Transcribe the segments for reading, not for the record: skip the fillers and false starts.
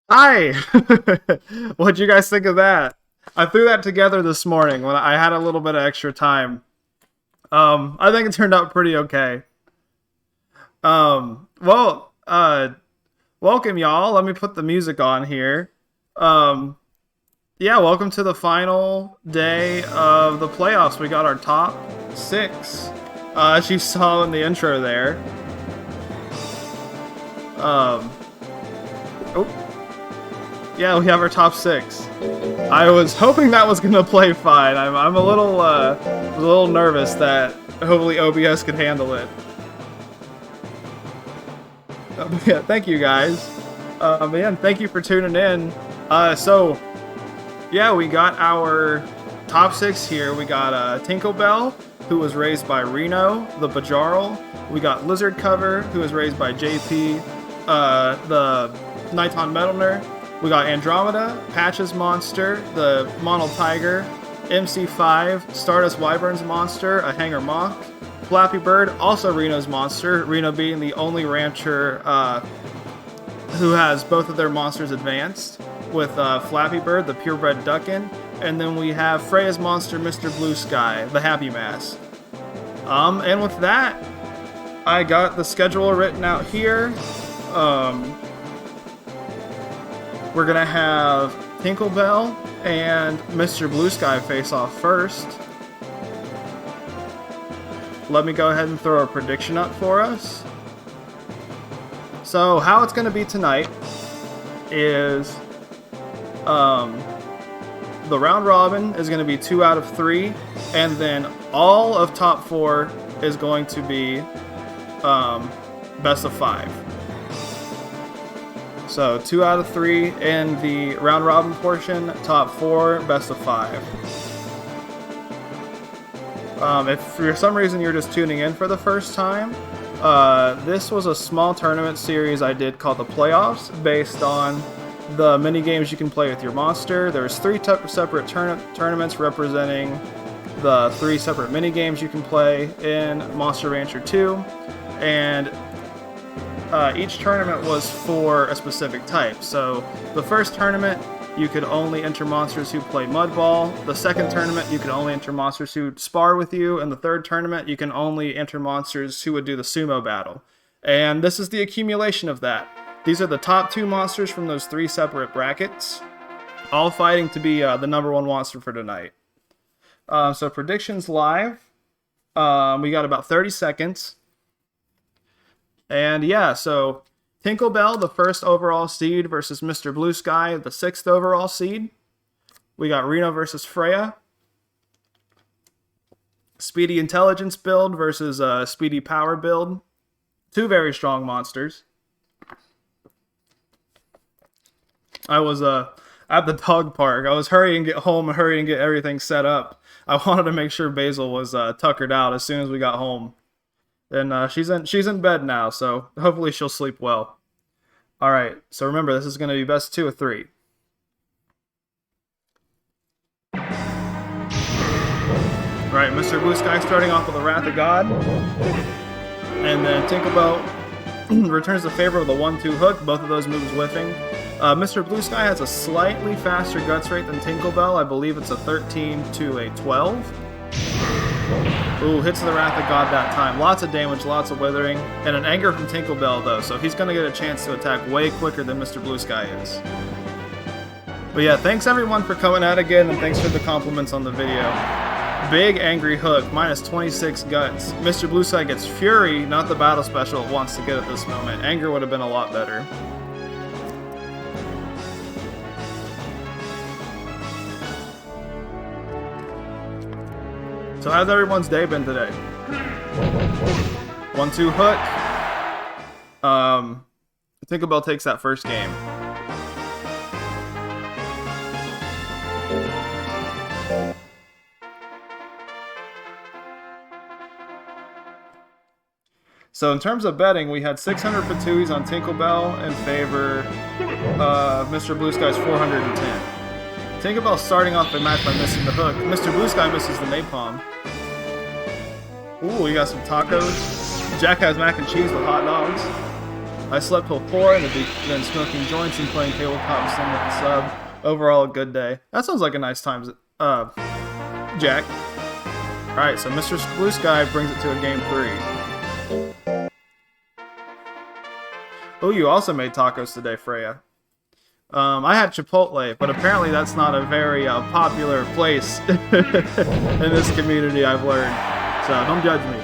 Hi! What'd you guys think of that? I threw that together this morning when I had a little bit of extra time. I think it turned out pretty okay. Well, welcome y'all. Let me put the music on here. Um, yeah, welcome to the final day of the playoffs. We got our top six, as you saw in the intro there. Um, oh, yeah, we have our top six. I was hoping that was gonna play fine. I'm a little nervous that hopefully OBS could handle it. Yeah, thank you guys. Man, thank you for tuning in. Yeah, we got our top six here. We got Tinklebell, who was raised by Reno, the Bajarl. We got Lizard Cover, who was raised by JP, the Nighton Metalner. We got Andromeda, Patch's Monster, the Mono Tiger, MC5, Stardust Wyvern's Monster, a Hanger Moth, Flappy Bird, also Reno's Monster, Reno being the only rancher who has both of their monsters advanced, with Flappy Bird, the purebred Duckin, and then we have Freya's monster, Mr. Blue Sky, the Happy Mask. And with that, I got the schedule written out here. We're gonna have Tinklebell and Mr. Blue Sky face off first. Let me go ahead and throw a prediction up for us. So how it's gonna be tonight is the round robin is gonna be 2 out of 3, and then all of top 4 is going to be best of 5. So 2 out of 3 in the round robin portion, top 4, best of 5. If for some reason you're just tuning in for the first time, this was a small tournament series I did called the Playoffs, based on the mini games you can play with your monster. There's 3 separate tournaments representing the 3 separate mini games you can play in Monster Rancher 2, and each tournament was for a specific type. So the first tournament, you could only enter monsters who play Mudball. The second tournament, you could only enter monsters who spar with you. And the third tournament, you can only enter monsters who would do the sumo battle. And this is the accumulation of that. These are the top 2 monsters from those 3 separate brackets, all fighting to be the number 1 monster for tonight. So predictions live. We got about 30 seconds. And yeah, so Tinklebell, the 1st overall seed, versus Mr. Blue Sky, the 6th overall seed. We got Reno versus Freya. Speedy Intelligence build versus Speedy Power build. 2 very strong monsters. I was at the dog park. I was hurrying to get home and hurrying to get everything set up. I wanted to make sure Basil was tuckered out as soon as we got home. And she's in bed now, so hopefully she'll sleep well. All right, so remember, this is going to be best 2 of 3. All right, Mr. Blue Sky starting off with the Wrath of God, and then Tinklebell returns the favor with a 1-2 hook. Both of those moves whiffing. Mr. Blue Sky has a slightly faster guts rate than Tinklebell. I believe it's a 13 to a 12. Ooh, hits the Wrath of God that time. Lots of damage, lots of withering, and an anger from Tinklebell though, so he's going to get a chance to attack way quicker than Mr. Blue Sky is. But yeah, thanks everyone for coming out again, and thanks for the compliments on the video. Big angry hook, minus 26 guts. Mr. Blue Sky gets Fury, not the battle special it wants to get at this moment. Anger would have been a lot better. So how's everyone's day been today? 1-2 hook. Tinklebell takes that first game. So in terms of betting, we had 600 Patuis on Tinklebell in favor of Mr. Blue Sky's 410. Tinklebell starting off the match by missing the hook. Mr. Blue Sky misses the napalm. Ooh, we got some tacos. Jack has mac and cheese with hot dogs. I slept till 4 and then smoking joints and playing tabletop and singing with the sub. Overall, a good day. That sounds like a nice time, Jack. Alright, so Mr. Blue Sky brings it to a game 3. Oh, you also made tacos today, Freya. I had Chipotle, but apparently that's not a very popular place in this community, I've learned. So don't judge me.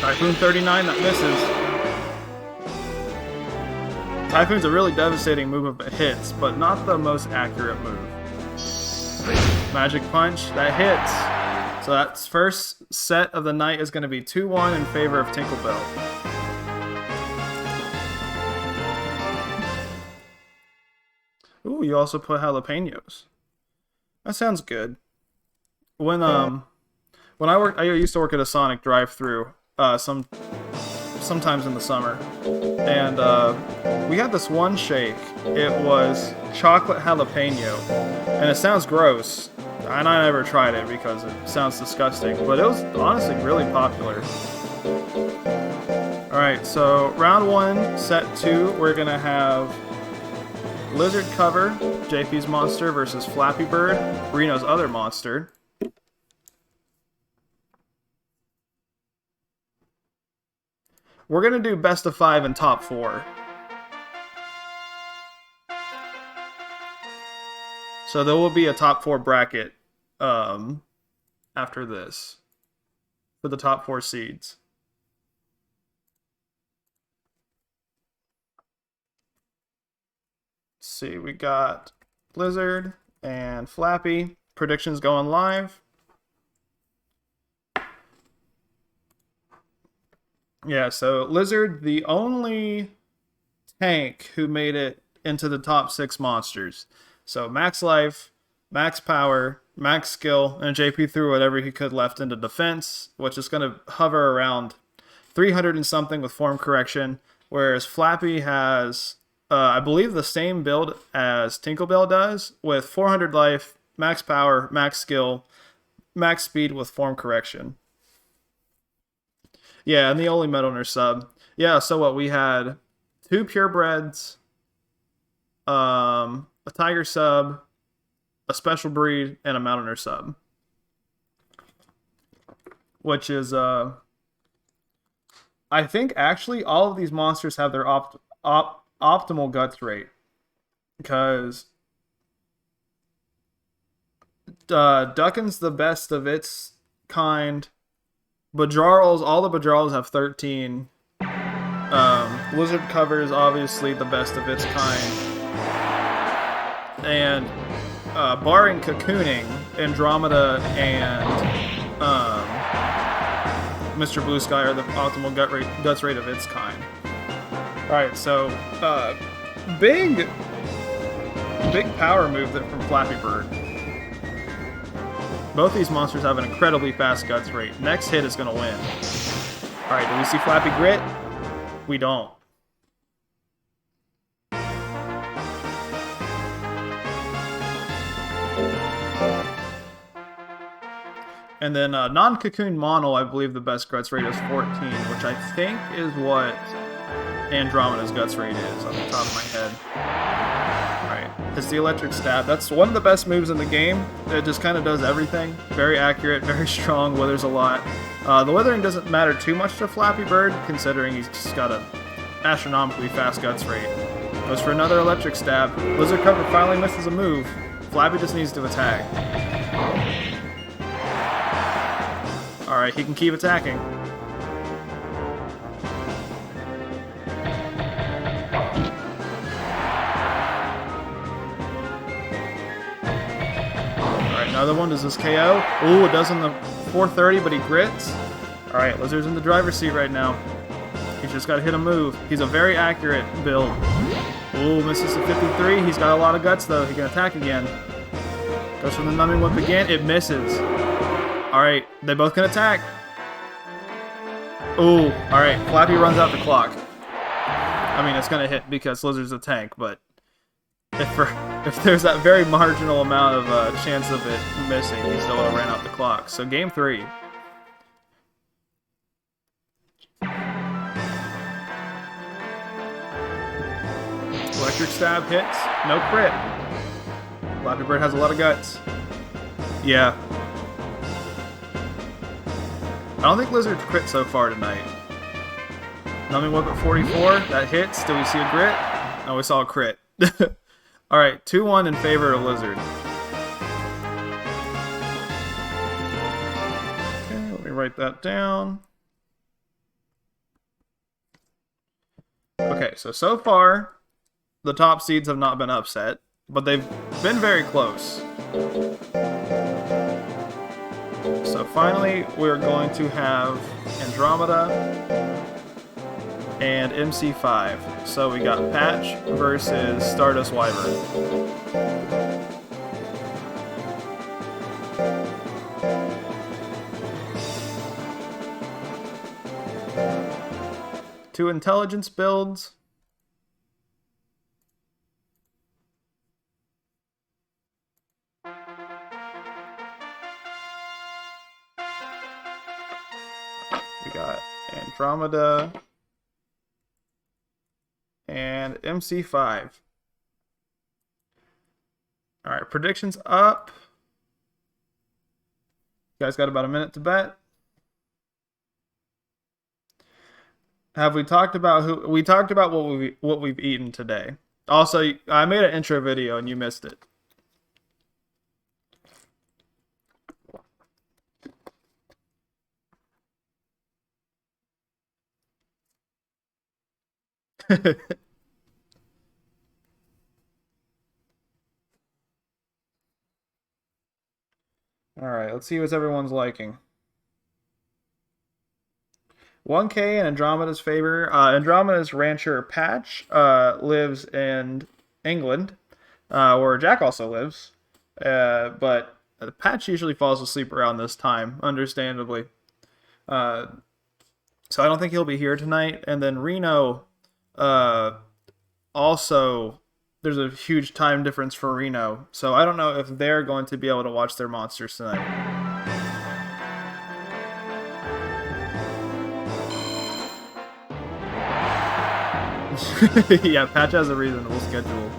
Typhoon 39, that misses. Typhoon's a really devastating move if it hits, but not the most accurate move. Magic Punch, that hits. So that's first set of the night is going to be 2-1 in favor of Tinklebell. Ooh, you also put jalapenos. That sounds good. When I used to work at a Sonic drive-thru sometimes in the summer, and we had this one shake. It was chocolate jalapeno, and it sounds gross, and I never tried it because it sounds disgusting, but it was honestly really popular. Alright, so round 1, set 2, we're gonna have Lizard Cover, JP's monster, versus Flappy Bird, Reno's other monster. We're gonna do best of 5 and top 4. So there will be a top 4 bracket after this for the top 4 seeds. Let's see, we got Blizzard and Flappy. Predictions going live. Yeah, so Lizard, the only tank who made it into the top 6 monsters. So max life, max power, max skill, and JP threw whatever he could left into defense, which is going to hover around 300 and something with form correction, whereas Flappy has, I believe, the same build as Tinklebell does, with 400 life, max power, max skill, max speed with form correction. Yeah, and the only Metal Nurse sub. Yeah, so what, we had 2 purebreds, a tiger sub, a special breed, and a Mountain Nurse sub. Which is, I think actually all of these monsters have their optimal guts rate. Because Duckin's the best of its kind. Bajarls, all the Bajarls have 13. Lizard Cover is obviously the best of its kind. And barring cocooning, Andromeda and Mr. Blue Sky are the optimal guts rate of its kind. Alright, so big power move from Flappy Bird. Both these monsters have an incredibly fast guts rate. Next hit is going to win. Alright, do we see Flappy Grit? We don't. And then non-cocoon mono, I believe the best guts rate is 14, which I think is what Andromeda's guts rate is off the top of my head. Alright, it's the electric stab. That's one of the best moves in the game. It just kind of does everything. Very accurate, very strong, withers a lot. The withering doesn't matter too much to Flappy Bird, considering he's just got an astronomically fast guts rate. Goes for another electric stab. Lizard Cover finally misses a move. Flappy just needs to attack. Alright, he can keep attacking. Alright, another one. Does this KO? Ooh, it does in the 430, but he grits. Alright, Lizard's in the driver's seat right now. He's just got to hit a move. He's a very accurate build. Ooh, misses the 53. He's got a lot of guts, though. He can attack again. Goes for the numbing whip again. It misses. Alright, they both can attack. Ooh, alright, Flappy runs out the clock. I mean, it's going to hit because Lizard's a tank, but if there's that very marginal amount of chance of it missing, he still would have ran out the clock. So game 3. Electric Stab hits. No crit. Flappy Bird has a lot of guts. Yeah. I don't think Lizard's crit so far tonight. Numbing Whip at 44. That hits. Do we see a grit? Oh, we saw a crit. Alright, 2-1 in favor of Lizard. Okay, let me write that down. Okay, so far, the top seeds have not been upset, but they've been very close. So finally, we're going to have Andromeda and MC5. So we got Patch versus Stardust Wyvern. Two intelligence builds. We got Andromeda and MC5. Alright, predictions up. You guys got about a minute to bet. Have we talked about who? We talked about what we've eaten today. Also, I made an intro video and you missed it. Alright, let's see what everyone's liking. 1K in Andromeda's favor. Andromeda's rancher Patch lives in England, where Jack also lives. But Patch usually falls asleep around this time, understandably. So I don't think he'll be here tonight. And then Reno, also, there's a huge time difference for Reno. So I don't know if they're going to be able to watch their monsters tonight. Yeah, Patch has a reasonable schedule.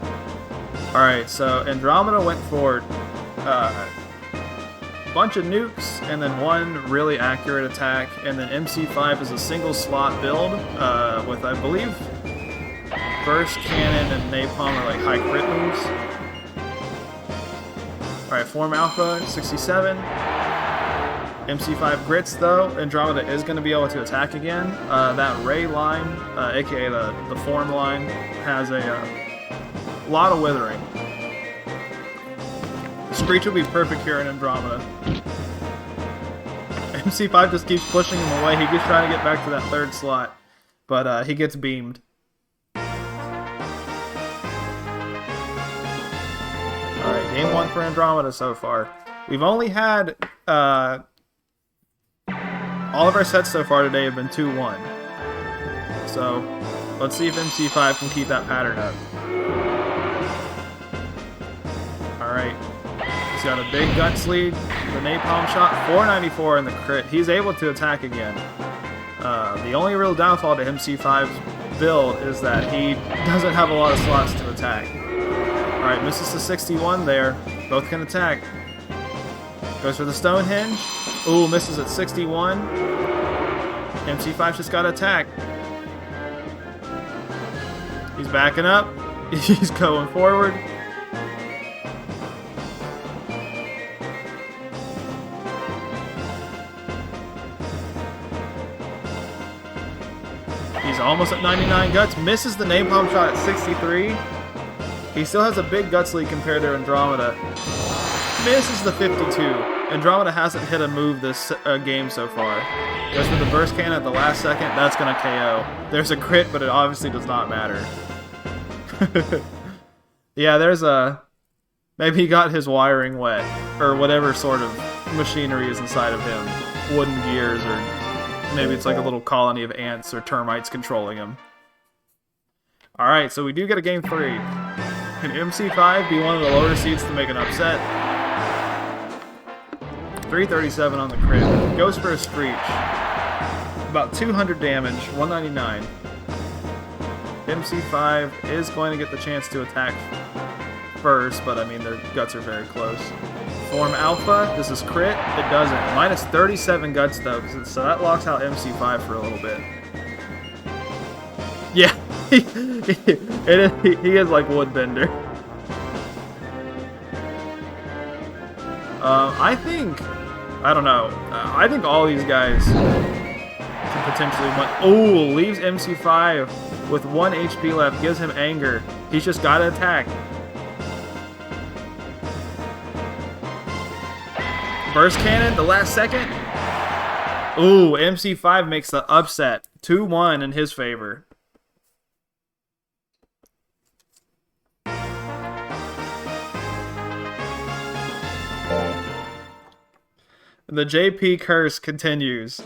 Alright, so Andromeda went for a bunch of nukes, and then one really accurate attack, and then MC5 is a single slot build with, I believe, burst cannon and napalm are like high crit moves. Alright, Form Alpha, 67. MC5 grits though. Andromeda is going to be able to attack again. That Ray line, aka the form line, has a lot of withering. Screech will be perfect here in Andromeda. MC5 just keeps pushing him away. He keeps trying to get back to that third slot, but he gets beamed. Alright, game 1 for Andromeda so far. We've only had all of our sets so far today have been 2-1. So, let's see if MC5 can keep that pattern up. Alright. He's got a big guts lead. The napalm shot, 494 in the crit. He's able to attack again. The only real downfall to MC5's build is that he doesn't have a lot of slots to attack. Alright, misses the 61 there. Both can attack. Goes for the Stonehenge. Ooh, misses at 61. MC5's just got to attack. He's backing up. He's going forward. He's almost at 99 guts. Misses the napalm shot at 63. He still has a big guts lead compared to Andromeda. Misses the 52. Andromeda hasn't hit a move this game so far. Goes for the burst cannon at the last second. That's going to KO. There's a crit, but it obviously does not matter. Yeah, there's a... Maybe he got his wiring wet. Or whatever sort of machinery is inside of him. Wooden gears, or maybe it's like a little colony of ants or termites controlling him. Alright, so we do get a game 3. Can MC5 be one of the lower seeds to make an upset? 337 on the crit. Goes for a Screech. About 200 damage, 199. MC5 is going to get the chance to attack first, but I mean, their guts are very close. Form Alpha, this is crit. It doesn't. Minus 37 guts, though, so that locks out MC5 for a little bit. Yeah, he is like Woodbender. I don't know. I think all these guys can potentially win. Oh, leaves MC5 with 1 HP left, gives him anger. He's just got to attack. Burst Cannon, the last second. Ooh, MC5 makes the upset. 2-1 in his favor. The JP curse continues.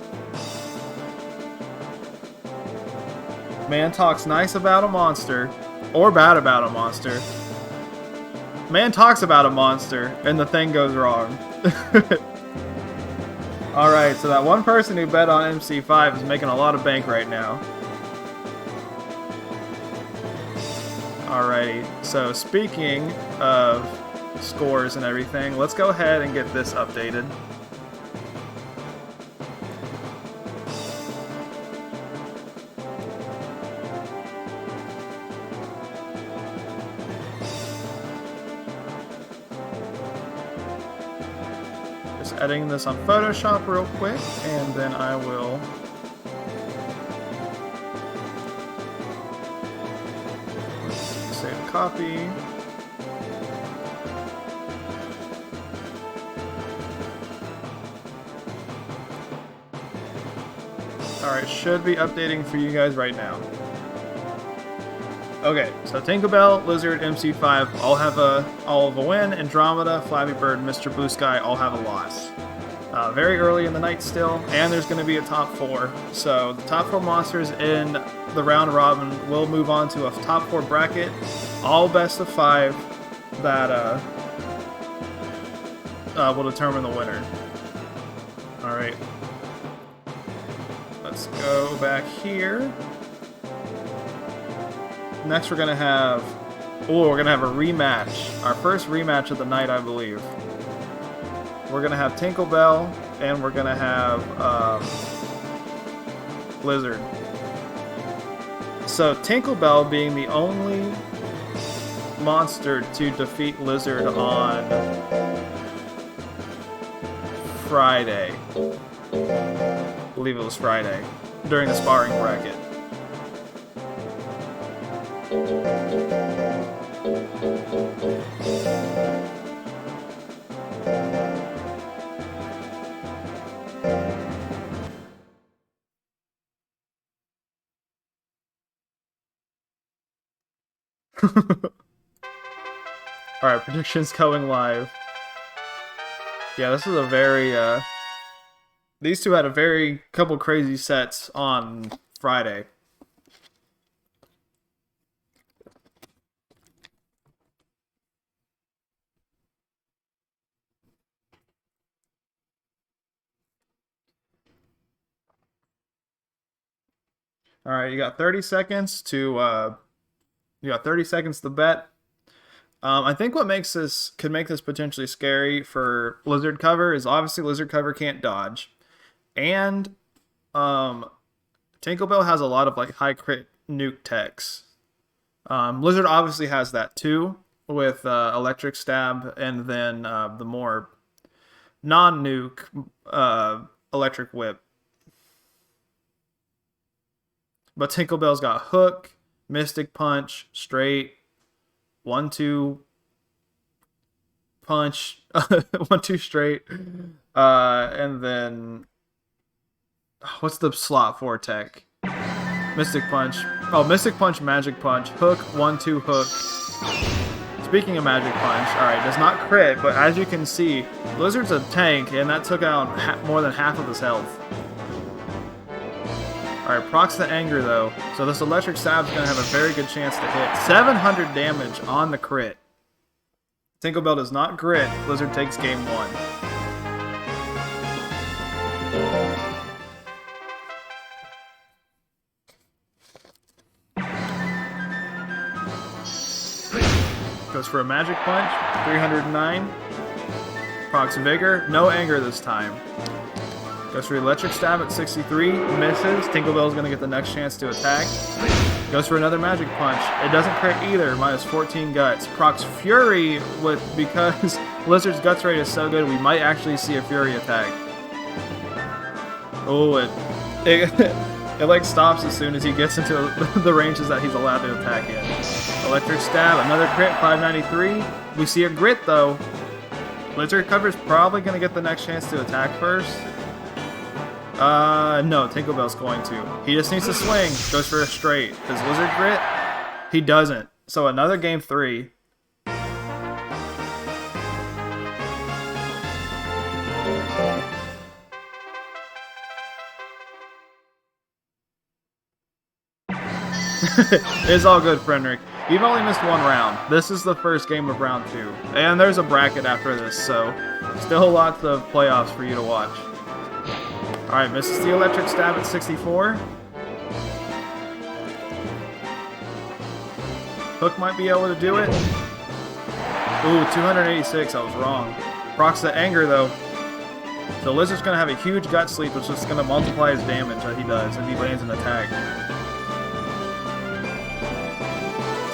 Man talks nice about a monster, or bad about a monster. Man talks about a monster, and the thing goes wrong. Alright, so that one person who bet on MC5 is making a lot of bank right now. Alrighty, so speaking of scores and everything, let's go ahead and get this updated. Editing this on Photoshop real quick, and then I will save a copy. Alright, should be updating for you guys right now. Okay, so Tinklebell, Lizard, MC5 all have a win. Andromeda, Flappy Bird, Mr. Blue Sky all have a loss. Very early in the night still, and there's going to be a top 4. So the top 4 monsters in the round robin will move on to a top 4 bracket. All best of 5 that will determine the winner. Alright. Let's go back here. Next we're gonna have a rematch. Our first rematch of the night, I believe. We're gonna have Tinklebell, and we're gonna have Blizzard. So Tinklebell being the only monster to defeat Lizard on Friday. I believe it was Friday, during the sparring bracket. Alright, predictions going live. Yeah, this is a very, these two had a very couple crazy sets on Friday. Alright, you got 30 seconds to, bet. I think what could make this potentially scary for Lizard Cover is obviously Lizard Cover can't dodge. And, Tinklebell has a lot of, like, high crit nuke techs. Lizard obviously has that too, with, Electric Stab, and then, the more non-nuke, Electric Whip. But Tinklebell's got Hook, Mystic Punch, Straight, 1-2 punch, 1-2 straight, and then what's the slot for tech? Mystic Punch. Oh, Mystic Punch, Magic Punch, Hook, 1-2 Hook. Speaking of Magic Punch, alright, does not crit, but as you can see, Blizzard's a tank, and that took out more than half of his health. Alright, procs the anger though, so this electric stab's gonna have a very good chance to hit. 700 damage on the crit. Tinklebell does not grit. Blizzard takes game 1. Goes for a Magic Punch, 309. Procs Vigor, no Anger this time. Goes for Electric Stab at 63, misses. Tinklebell is going to get the next chance to attack. Goes for another Magic Punch. It doesn't crit either, minus 14 Guts. Procs Fury, because Lizard's Guts rate is so good, we might actually see a Fury attack. Oh, it like stops as soon as he gets into the ranges that he's allowed to attack in. Electric Stab, another crit, 593. We see a Grit though. Lizard Cover's probably going to get the next chance to attack first. No, Tinklebell's going to. He just needs to swing. Goes for a straight. Does Lizard Grit? He doesn't. So another game 3. It's all good, Frederick. You've only missed one round. This is the first game of round 2. And there's a bracket after this, so still lots of playoffs for you to watch. Alright, misses the Electric Stab at 64. Hook might be able to do it. Ooh, 286, I was wrong. Procs the Anger though. So Lizard's going to have a huge Gut Sleep, which is just going to multiply his damage that he does if he lands an attack.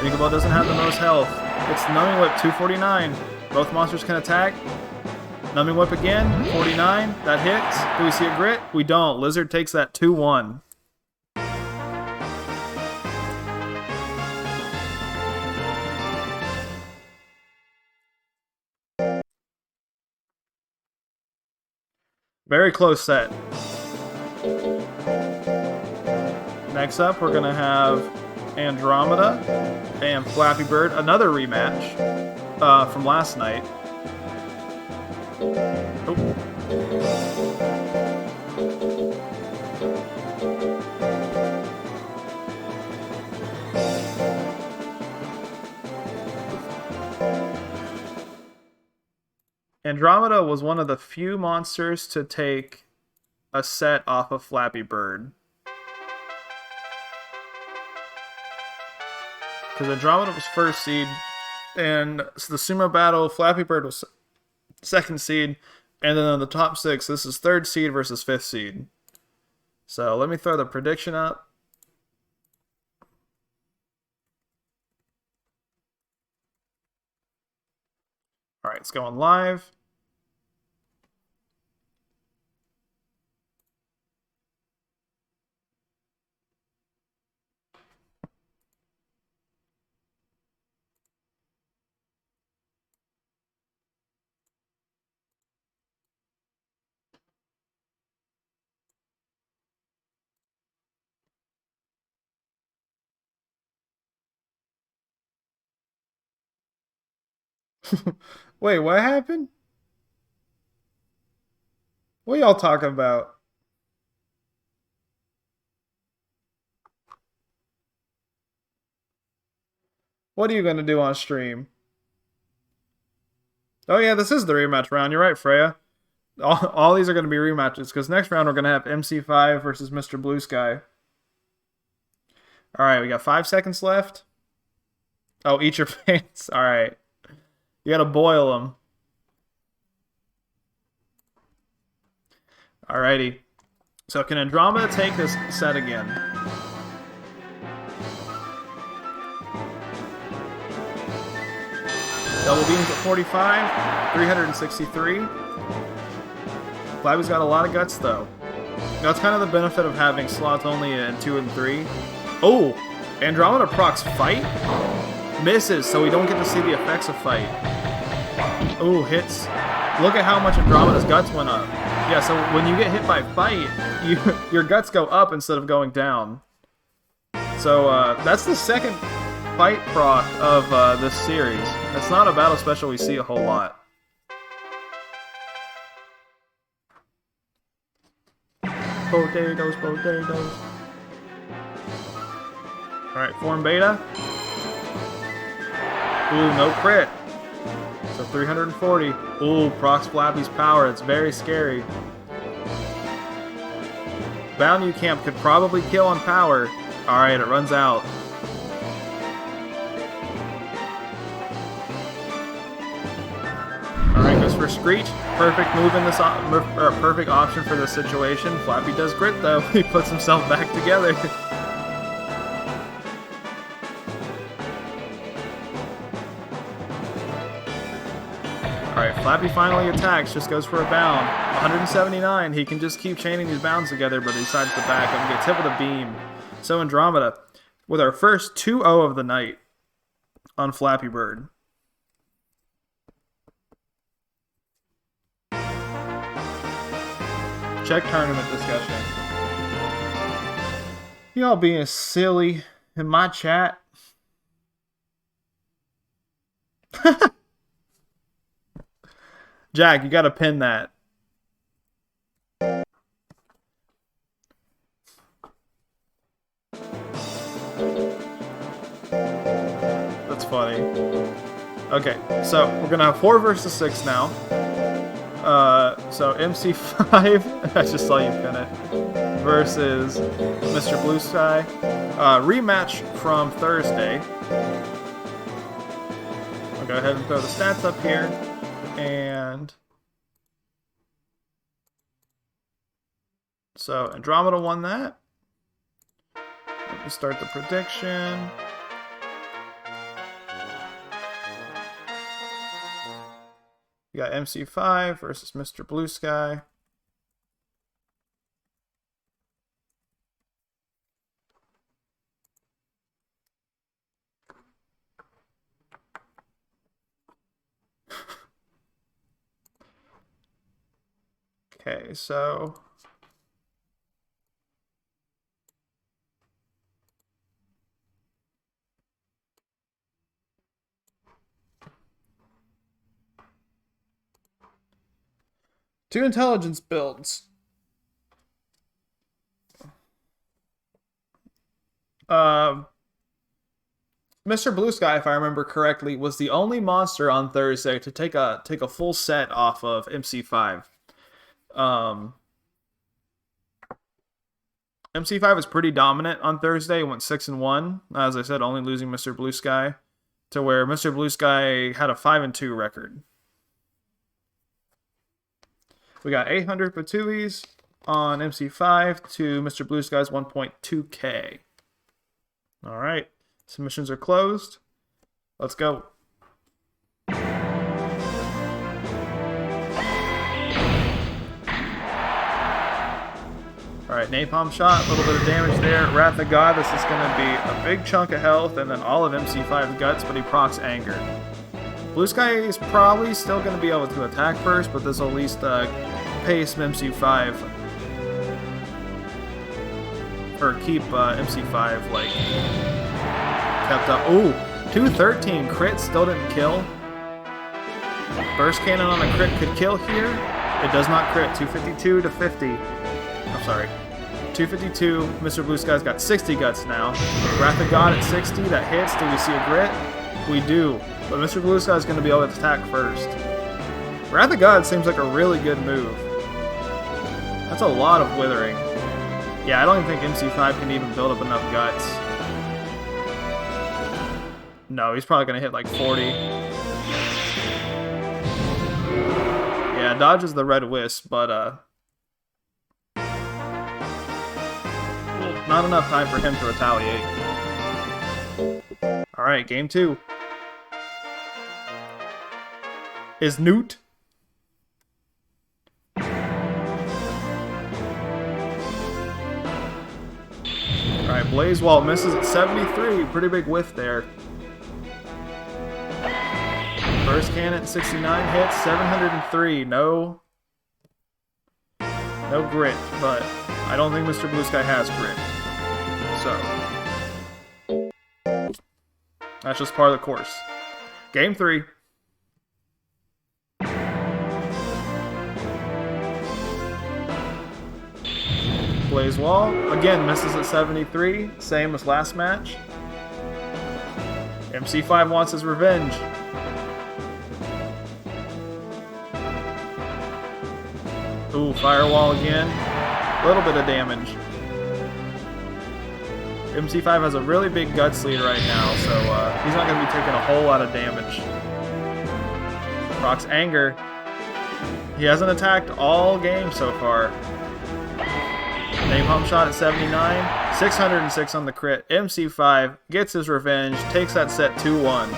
Tinklebell doesn't have the most health. It's Numbing Whip, 249. Both monsters can attack. Numbing Whip again, 49. That hits. Do we see a Grit? We don't. Lizard takes that 2-1. Very close set. Next up, we're going to have Andromeda and Flappy Bird, another rematch from last night. Oh. Andromeda was one of the few monsters to take a set off of Flappy Bird. Because Andromeda was first seed, and the sumo battle, Flappy Bird was second seed, and then on the top 6, this is third seed versus 5th seed. So let me throw the prediction up. Alright, it's going live. Wait, what happened? What y'all talking about? What are you gonna do on stream? Oh yeah, this is the rematch round. You're right, Freya. All these are going to be rematches, because next round we're going to have MC5 versus Mr. Blue Sky. Alright, we got 5 seconds left. Oh, eat your pants. Alright. You gotta boil them. Alrighty. So can Andromeda take this set again? Double beams at 45, 363. Flappy's got a lot of guts though. That's kind of the benefit of having slots only in 2 and 3. Oh! Andromeda procs Fight? Misses, so we don't get to see the effects of Fight. Oh, hits. Look at how much Andromeda's guts went up. Yeah, so when you get hit by Fight, your guts go up instead of going down. So that's the second Fight proc of this series. That's not a battle special we see a whole lot. Potatoes, potatoes. Alright, form beta. Ooh, no crit. So 340. Ooh, procs Flappy's power. It's very scary. Value Camp could probably kill on power. Alright, it runs out. Alright, goes for Screech. Perfect move in this or perfect option for this situation. Flappy does grit though. He puts himself back together. Alright, Flappy finally attacks, just goes for a bound. 179, he can just keep chaining these bounds together, but he decides to back up and gets hit with a beam. So Andromeda, with our first 2-0 of the night on Flappy Bird. Check tournament discussion. Y'all being silly in my chat. Jack, you gotta pin that. That's funny. Okay, so we're gonna have 4 versus 6 now. So MC5, I just saw you pin it, versus Mr. Blue Sky. Rematch from Thursday. I'll go ahead and throw the stats up here. And so Andromeda won that. Let me start the prediction. We got MC5 versus Mr. Blue Sky. Okay, so two intelligence builds. Mr. Blue Sky, if I remember correctly, was the only monster on Thursday to take a full set off of MC5. MC5 was pretty dominant on Thursday, went 6-1. As I said, only losing Mr. Blue Sky, to where Mr. Blue Sky had a 5-2 record. We got 800 Patuis on MC5 to Mr. Blue Sky's 1.2K. Alright, submissions are closed. Let's go. Alright, Napalm Shot, a little bit of damage there. Wrath of God, this is going to be a big chunk of health, and then all of MC5's guts, but he procs Anger. Blue Sky is probably still going to be able to attack first, but this will at least pace MC5. Or keep MC5, like, kept up. Ooh, 213 crit, still didn't kill. Burst Cannon on a crit could kill here. It does not crit, 252 to 50. I'm sorry. 252, Mr. Blue Sky's got 60 guts now. Wrath of God at 60, that hits. Do we see a grit? We do. But Mr. Blue Sky is going to be able to attack first. Wrath of God seems like a really good move. That's a lot of withering. Yeah, I don't even think MC5 can even build up enough guts. No, he's probably going to hit like 40. Yeah, dodges the red wisp, but not enough time for him to retaliate. Alright, game 2. Is Newt. Alright, Blaze Wall misses at 73. Pretty big whiff there. Burst Cannon at 69 hits, 703. No grit, but I don't think Mr. Blue Sky has grit. So that's just part of the course. Game 3. Blaze Wall, again, misses at 73, same as last match. MC5 wants his revenge. Ooh, Firewall again. A little bit of damage. MC5 has a really big guts lead right now, so he's not going to be taking a whole lot of damage. Procs Anger. He hasn't attacked all game so far. Name home shot at 79, 606 on the crit. MC5 gets his revenge, takes that set 2-1.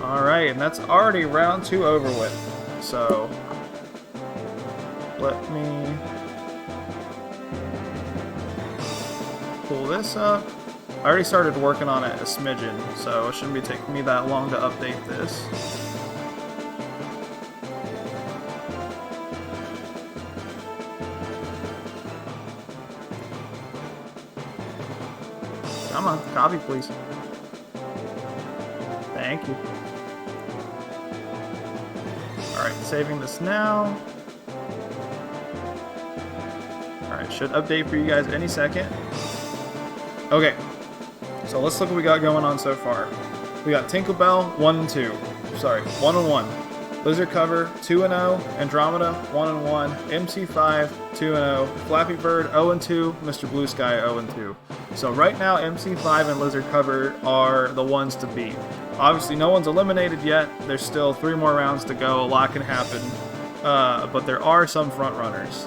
Alright, and that's already round 2 over with. So, let me pull this up. I already started working on it a smidgen, so it shouldn't be taking me that long to update this. Come on, copy please. Thank you. Alright, saving this now. Alright, should update for you guys any second. Okay, so let's look what we got going on so far. We got Tinklebell 1-2. Sorry, 1-1. Lizard Cover 2-0. Andromeda 1-1. MC5 2-0. Flappy Bird 0-2. Mr. Blue Sky 0-2. So right now, MC5 and Lizard Cover are the ones to beat. Obviously, no one's eliminated yet. There's still 3 more rounds to go. A lot can happen, but there are some front runners.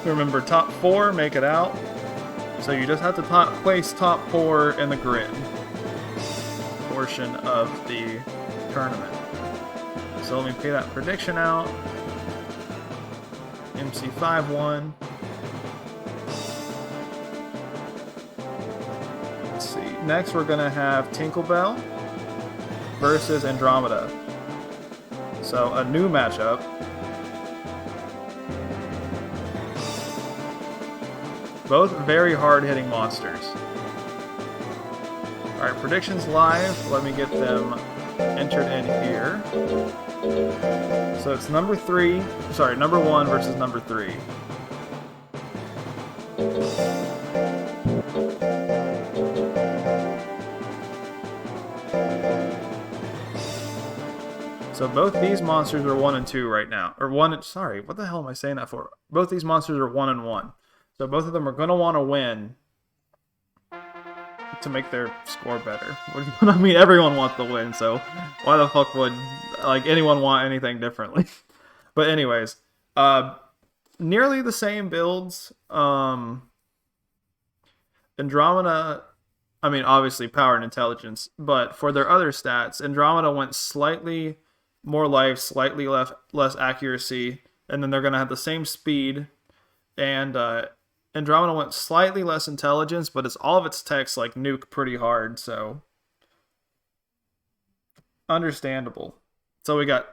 Remember, top 4 make it out. So you just have to place top 4 in the grid portion of the tournament. So let me pay that prediction out. MC5 won. Let's see. Next we're gonna have Tinklebell versus Andromeda. So a new matchup. Both very hard-hitting monsters. Alright, predictions live. Let me get them entered in here. So it's number 1 versus number 3. So both these monsters are 1 and 2 right now. Or sorry, what the hell am I saying that for? Both these monsters are 1 and 1. So both of them are going to want to win to make their score better. I mean, everyone wants to win, so why the fuck would anyone want anything differently? But anyways, nearly the same builds. Andromeda, I mean, obviously power and intelligence, but for their other stats, Andromeda went slightly more life, slightly less accuracy, and then they're going to have the same speed, and Andromeda went slightly less intelligence, but all of its techs nuke pretty hard, so understandable. So we got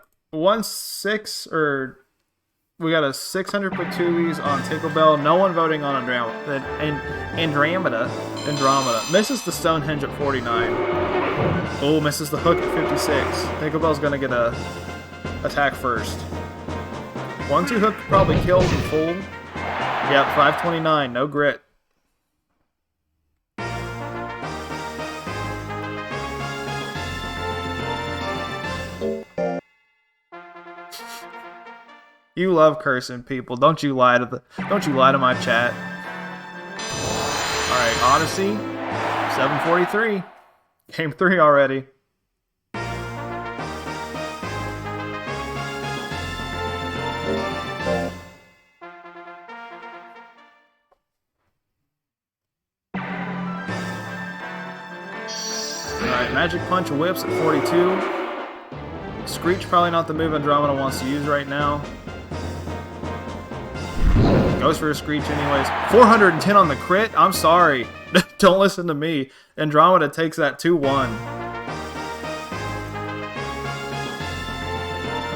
a 600 Patuis on Tinklebell. No one voting on Andromeda. Misses the Stonehenge at 49. Oh, misses the hook at 56. Tinklebell's gonna get a attack first. 1-2 hook probably kills and fold. Yep, 529, no grit. You love cursing people. Don't you lie to my chat. Alright, Odyssey. 743. Game 3 already. Alright, Magic Punch whips at 42. Screech probably not the move Andromeda wants to use right now. Goes for a Screech anyways. 410 on the crit? I'm sorry. Don't listen to me. Andromeda takes that 2-1.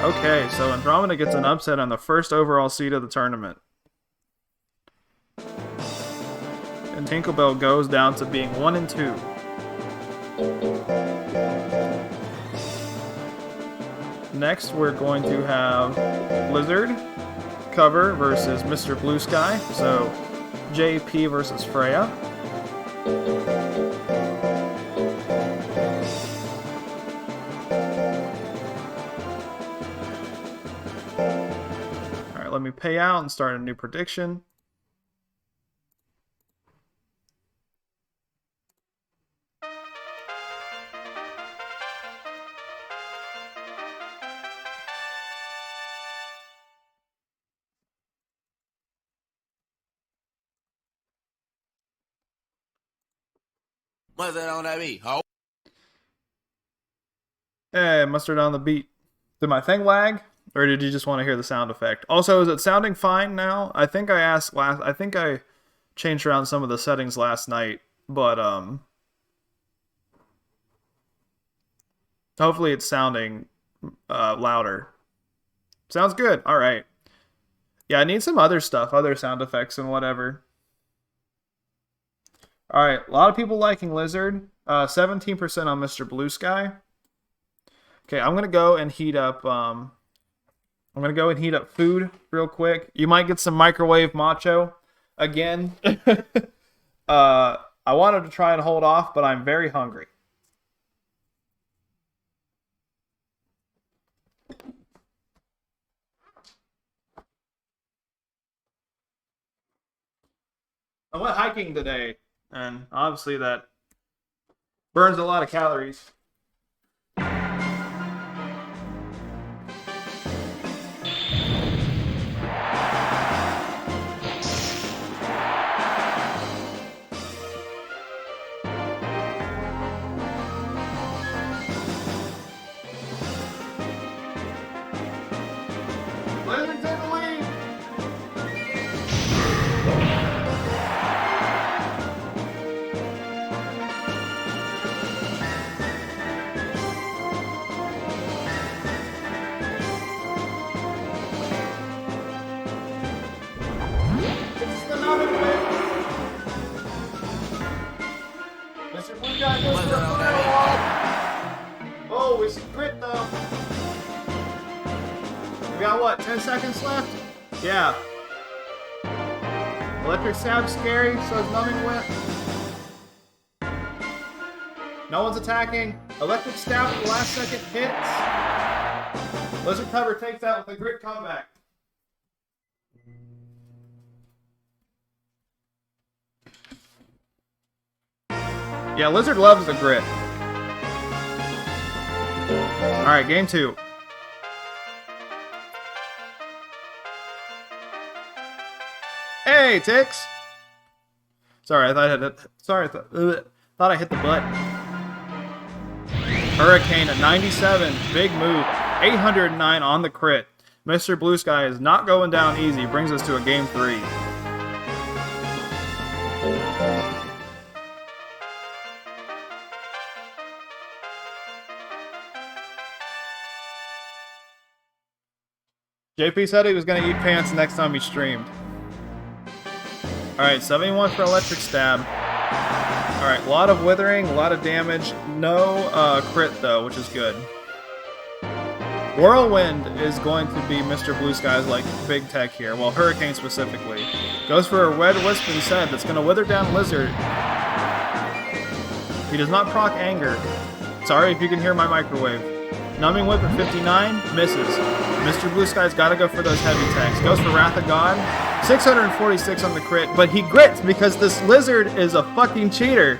Okay, so Andromeda gets an upset on the first overall seed of the tournament. And Tinklebell goes down to being 1 and 2. Next, we're going to have Lizard Cover versus Mr. Blue Sky. So, JP versus Freya. me pay out and start a new prediction. What's that on that beat, ho? Hey, mustard on the beat. Did my thing lag? Or did you just want to hear the sound effect? Also, is it sounding fine now? I think I changed around some of the settings last night, but hopefully it's sounding louder. Sounds good. All right. Yeah, I need some other stuff, other sound effects and whatever. All right, a lot of people liking Lizard. 17% on Mr. Blue Sky. Okay, I'm gonna go and heat up. I'm gonna go and heat up food real quick. You might get some microwave macho again. I wanted to try and hold off, but I'm very hungry. I went hiking today, and obviously that burns a lot of calories. Oh, we see crit though. We got what, 10 seconds left? Yeah. Electric Stab's scary, so is Numbing Whip. No one's attacking. Electric Stab at the last second hits. Lizard Cover takes that with a grit comeback. Yeah, Lizard loves the grit. Alright, game 2. Hey, Tix! Sorry, I thought I hit the button. Hurricane at 97, big move. 809 on the crit. Mr. Blue Sky is not going down easy, brings us to a game 3. JP said he was going to eat pants next time he streamed. Alright, 71 for Electric Stab. Alright, a lot of withering, a lot of damage. No crit though, which is good. Whirlwind is going to be Mr. Blue Sky's like big tech here. Well, Hurricane specifically. Goes for a Red Wisp instead that's going to wither down Lizard. He does not proc Anger. Sorry if you can hear my microwave. Numbing Whip at 59, misses. Mr. Blue Sky's got to go for those heavy attacks. Goes for Wrath of God. 646 on the crit, but he grits because this Lizard is a fucking cheater.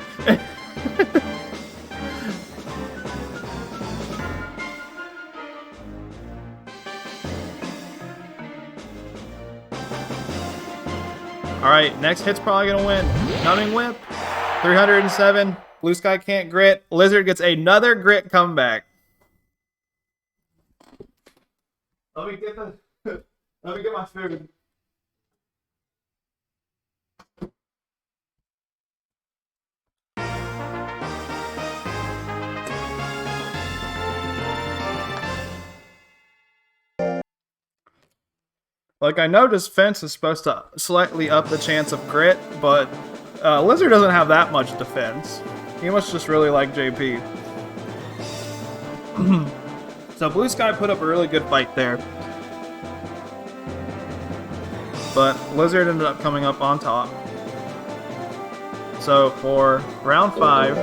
Alright, next hit's probably going to win. Numbing Whip, 307. Blue Sky can't grit. Lizard gets another grit comeback. Let me get my food. Like, I noticed Fence is supposed to slightly up the chance of crit, but Lizard doesn't have that much defense. He must just really like JP. So Blue Sky put up a really good fight there. But Lizard ended up coming up on top. So for round 5,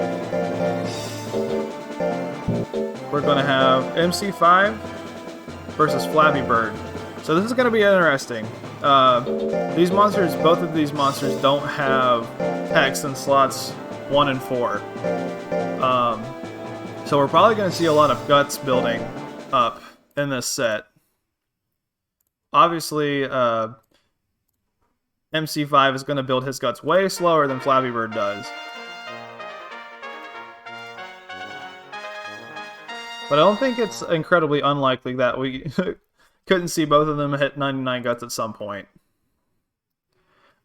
we're going to have MC5 versus Flappy Bird. So this is going to be interesting. These monsters, both of these monsters don't have text in slots 1 and 4. So we're probably going to see a lot of guts building up in this set. Obviously, MC5 is going to build his guts way slower than Flappy Bird does. But I don't think it's incredibly unlikely that we couldn't see both of them hit 99 guts at some point.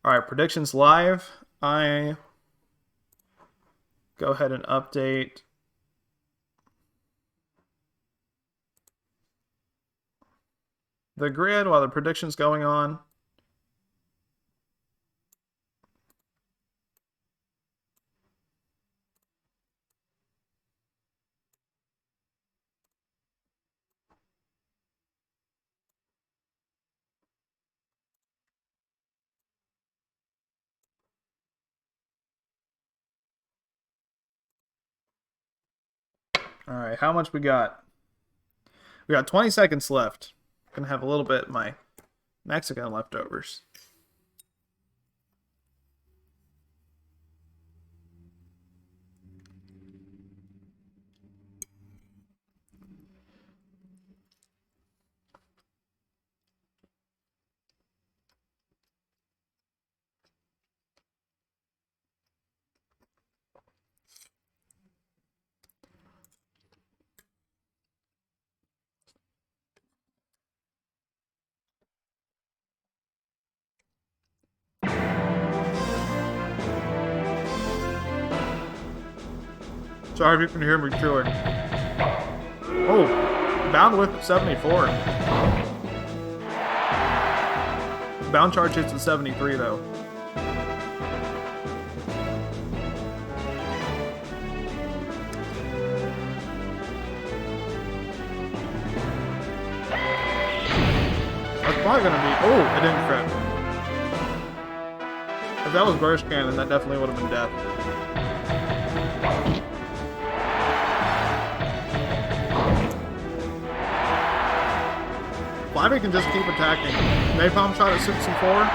Alright, predictions live. I go ahead and update the grid while the prediction's going on. Alright, how much we got? We got 20 seconds left. Gonna have a little bit of my Mexican leftovers. Sorry if you can hear me chewing. Oh, bound width at 74. Bound charge hits at 73 though. That's probably gonna be. Oh, it didn't crit. If that was burst cannon, that definitely would have been death. Flappy can just keep attacking. Napalm shot at 64.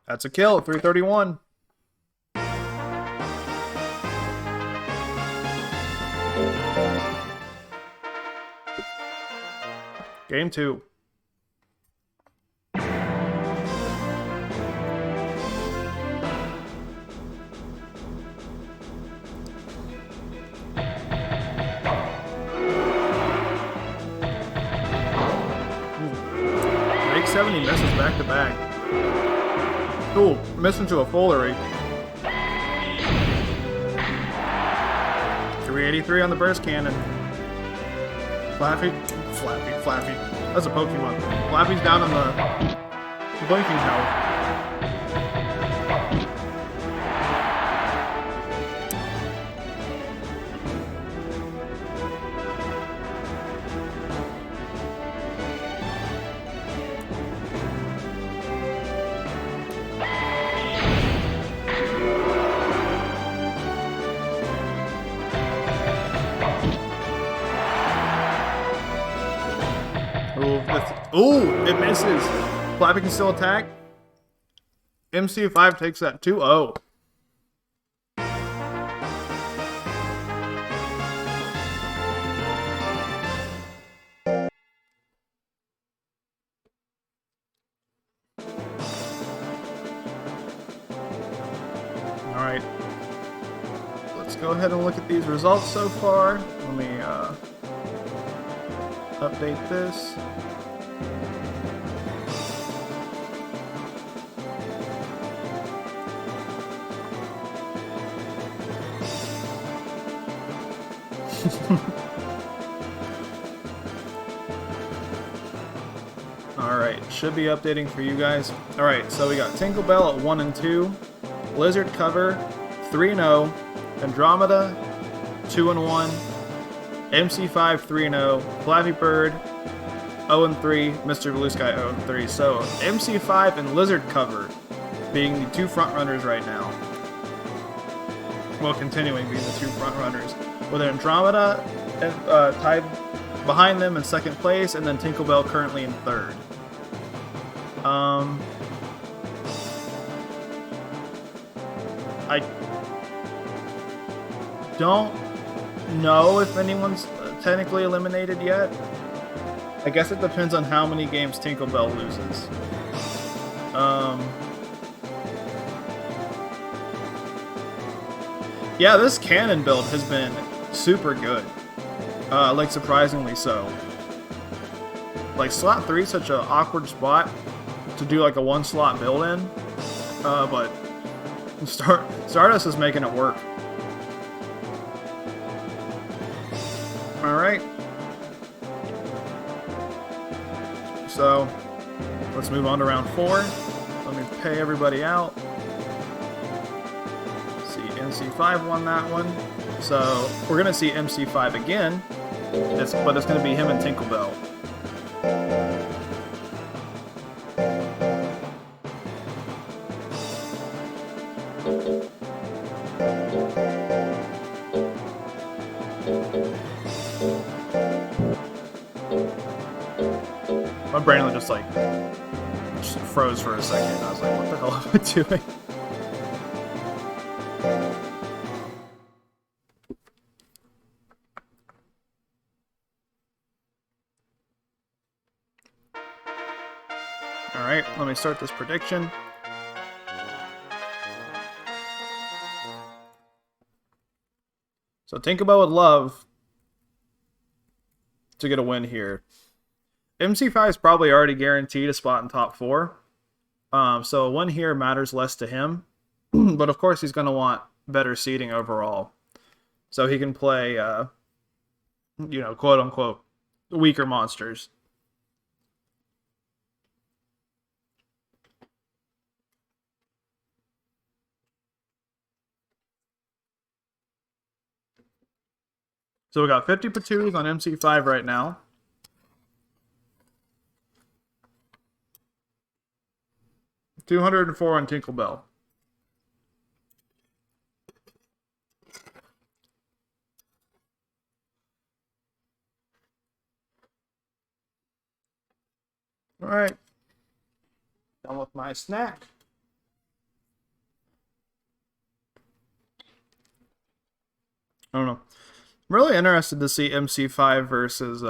That's a kill at 331. Game 2. Make 70 misses back to back. Ooh, missing to a foolery. 383 on the burst cannon. Flappy. That's a Pokemon. Flappy's down in the blinking health. Ooh, it misses. Flappy can still attack. MC5 takes that 2-0. Alright. Let's go ahead and look at these results so far. Let me update this. Alright, should be updating for you guys. Alright, so we got Tinklebell at 1 and 2, Blizzard Cover 3-0, Andromeda 2 and 1, MC5 3-0, Flappy Bird 0 and 3, Mr. Blue Sky 0 and 3. So MC5 and Lizard Cover being the two front runners right now. Well, continuing being the two front runners, with Andromeda tied behind them in second place, and then Tinklebell currently in third. I don't know if anyone's technically eliminated yet. I guess it depends on how many games Tinklebell loses. Yeah, this cannon build has been super good. Like, surprisingly so. Like, slot 3 is such an awkward spot to do, like, a one-slot build in. But Stardust is making it work. Alright. So, let's move on to round 4. Let me pay everybody out. Let's see, MC5 won that one. So, we're going to see MC5 again. But it's going to be him and Tinklebell. My brain was just like froze for a second. I was like, what the hell am I doing? Alright, let me start this prediction. So Tinklebell would love to get a win here. MC5 is probably already guaranteed a spot in top 4. So a win here matters less to him. But of course he's going to want better seeding overall. So he can play, you know, quote-unquote, weaker monsters. So we got 50 patooties on MC5 right now. $204 on Tinklebell. Alright. Done with my snack. I don't know. I'm really interested to see MC5 versus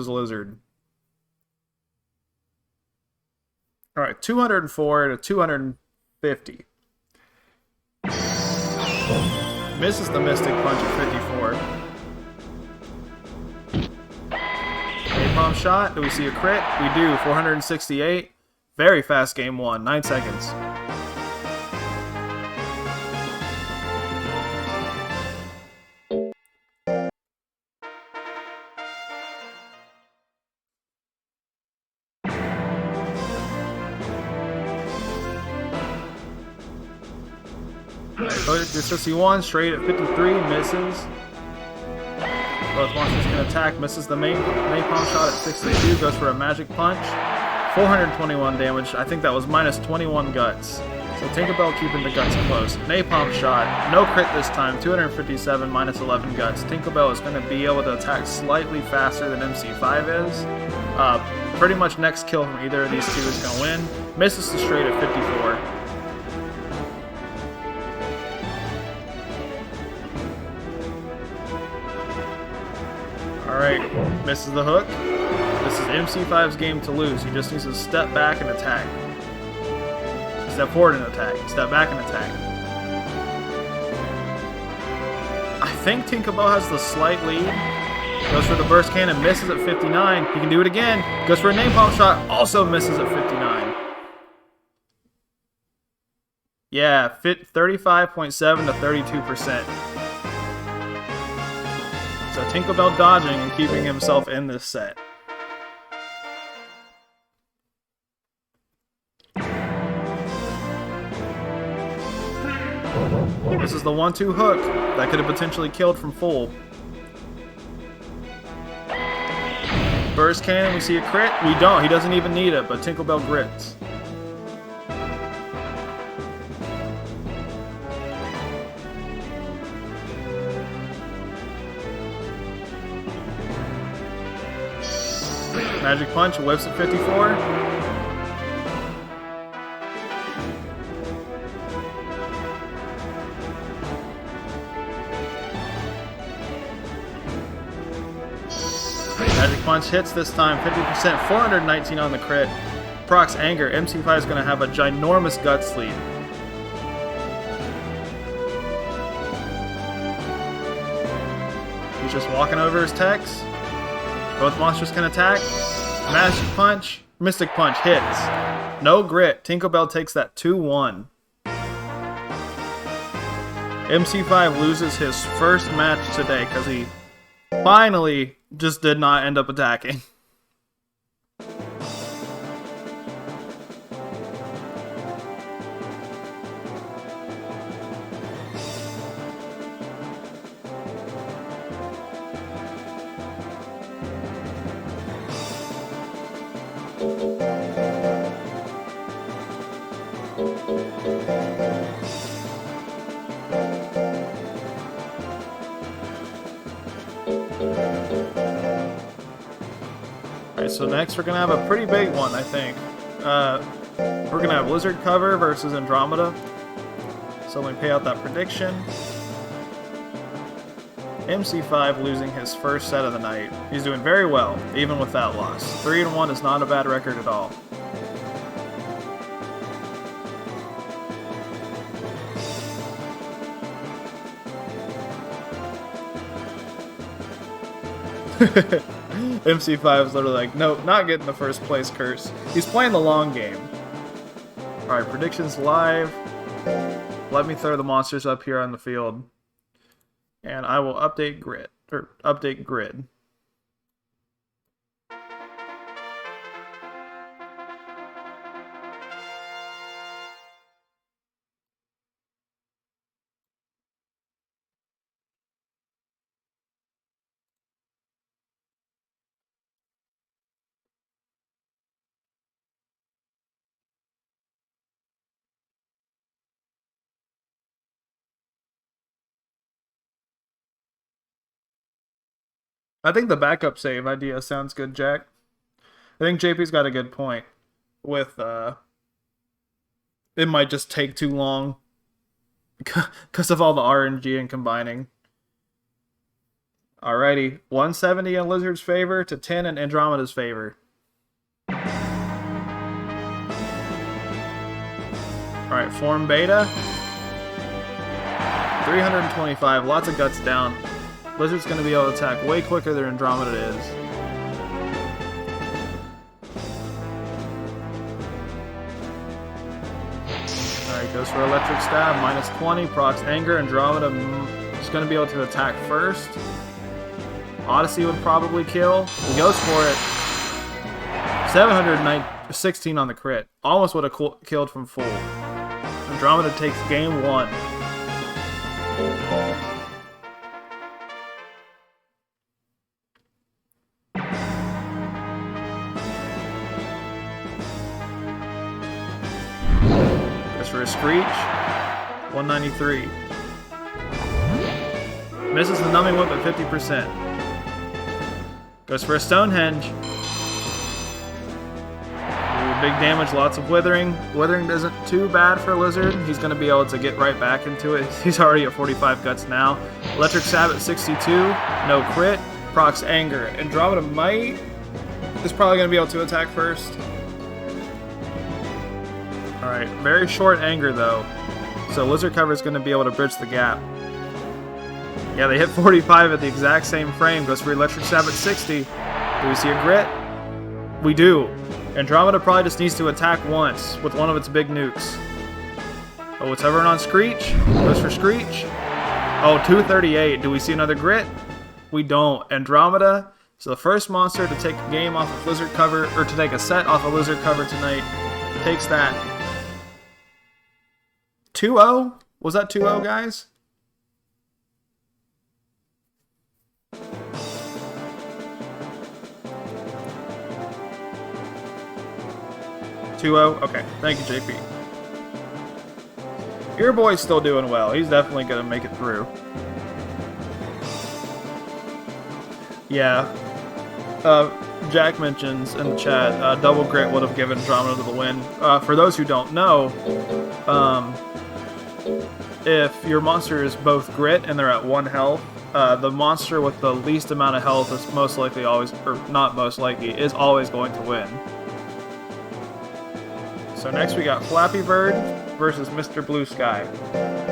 Lizard. Alright, 204 to 250. Misses the Mystic Punch at 54. Napalm shot. Do we see a crit? We do. 468. Very fast game 1. 9 seconds. This 61 straight at 53, misses. Both monsters can attack, misses the napalm shot at 62, goes for a magic punch. 421 damage, I think that was minus 21 guts. So Tinklebell keeping the guts close. Napalm shot, no crit this time, 257 minus 11 guts. Tinklebell is going to be able to attack slightly faster than MC5 is. Pretty much next kill from either of these two is going to win. Misses the straight at 54. Alright, misses the hook. This is MC5's game to lose. He just needs to step back and attack. Step forward and attack. Step back and attack. I think Tinklebell has the slight lead. Goes for the burst cannon, misses at 59. He can do it again. Goes for a napalm shot, also misses at 59. Yeah, 35.7 to 32%. So Tinklebell dodging and keeping himself in this set. This is the 1-2 hook that could have potentially killed from full. Burst cannon, we see a crit. We don't. He doesn't even need it, but Tinklebell grits. Magic Punch whips at 54. Magic Punch hits this time, 50%, 419 on the crit. Procs Anger. MC5 is going to have a ginormous Guts lead. He's just walking over his techs. Both monsters can attack. Magic Punch. Mystic Punch hits. No grit. Tinklebell takes that 2-1. MC5 loses his first match today because he finally just did not end up attacking. Alright, so next we're going to have a pretty big one, I think. We're going to have Lizard Cover versus Andromeda. So let me pay out that prediction. MC5 losing his first set of the night. He's doing very well, even with that loss. 3-1 is not a bad record at all. MC5 is literally like, nope, not getting the first place curse. He's playing the long game. Alright, predictions live. Let me throw the monsters up here on the field. And I will update grid. I think the backup save idea sounds good, Jack. I think JP's got a good point with, it might just take too long because of all the RNG and combining. Alrighty, 170 in Lizard's favor to 10 in Andromeda's favor. Alright, Form Beta. 325, lots of guts down. Blizzard's going to be able to attack way quicker than Andromeda is. Alright, goes for Electric Stab, minus 20, procs Anger. Andromeda is going to be able to attack first. Odyssey would probably kill. He goes for it. 716 on the crit. Almost would have killed from full. Andromeda takes game 1. For a Screech, 193. Misses the Numbing Whip at 50%. Goes for a Stonehenge. Ooh, big damage, lots of Withering. Withering isn't too bad for Lizard. He's going to be able to get right back into it. He's already at 45 guts now. Electric Stab at 62. No crit. Procs Anger. Andromeda is probably going to be able to attack first. Alright, very short Anger though, so Lizard Cover is going to be able to bridge the gap. Yeah, they hit 45 at the exact same frame, goes for Electric Stab at 60. Do we see a grit? We do. Andromeda probably just needs to attack once with one of its big nukes. Oh, it's hovering on Screech. Goes for Screech. Oh, 238. Do we see another grit? We don't. Andromeda is the first monster to take a game off of Lizard Cover, or to take a set off of Lizard Cover tonight. Takes that. 2-0? Was that 2-0, guys? Okay, thank you, JP. Your boy's still doing well. He's definitely going to make it through. Yeah. Jack mentions in the chat, double grit would have given Andromeda the win. For those who don't know, if your monster is both grit and they're at 1 health, the monster with the least amount of health is most likely always, or not most likely, is always going to win. So next we got Flappy Bird versus Mr. Blue Sky.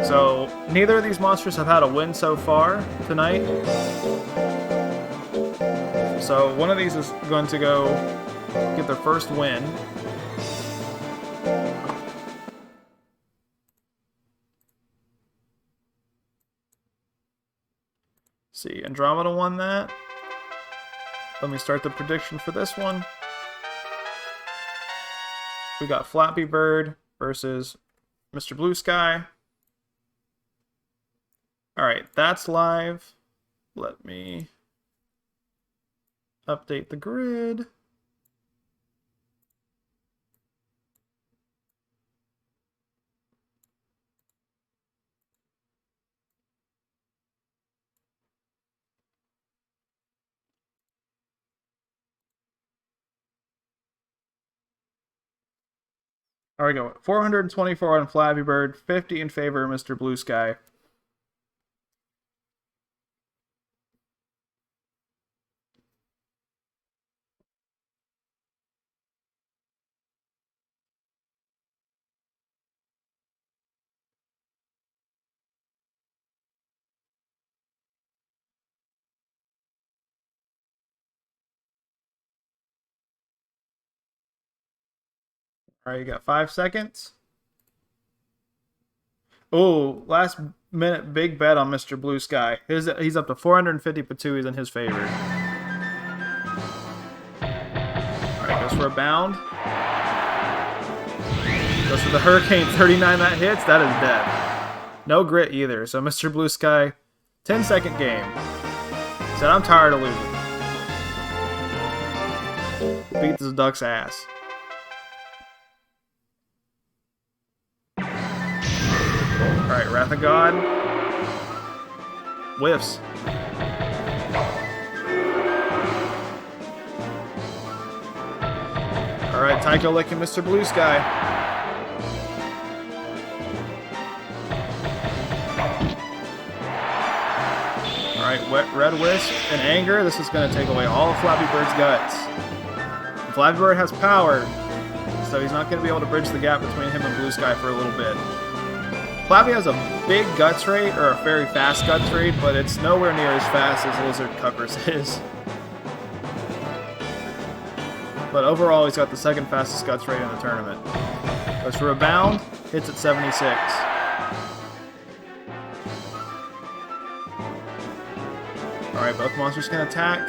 So neither of these monsters have had a win so far tonight. So one of these is going to go get their first win. See, Andromeda won that. Let me start the prediction for this one. We got Flappy Bird versus Mr. Blue Sky. Alright, that's live. Let me update the grid. There we go. 424 on Flappy Bird, 50 in favor of Mr. Blue Sky. All right, you got 5 seconds. Oh, last minute big bet on Mr. Blue Sky. He's up to 450 patuis in his favor. All right, goes for a bound. Goes for the Hurricane 39 that hits. That is dead. No grit either. So Mr. Blue Sky, 10-second game. Said, I'm tired of losing. Beat this duck's ass. Alright, Wrath of God. Whiffs. Alright, Tycho licking Mr. Blue Sky. Alright, Red Wisp and Anger. This is going to take away all of Flappy Bird's guts. And Flappy Bird has power, so he's not going to be able to bridge the gap between him and Blue Sky for a little bit. Flappy has a big guts rate, or a very fast guts rate, but it's nowhere near as fast as Lizard Covers is. But overall, he's got the second fastest guts rate in the tournament. Goes for a bound, hits at 76. Alright, both monsters can attack.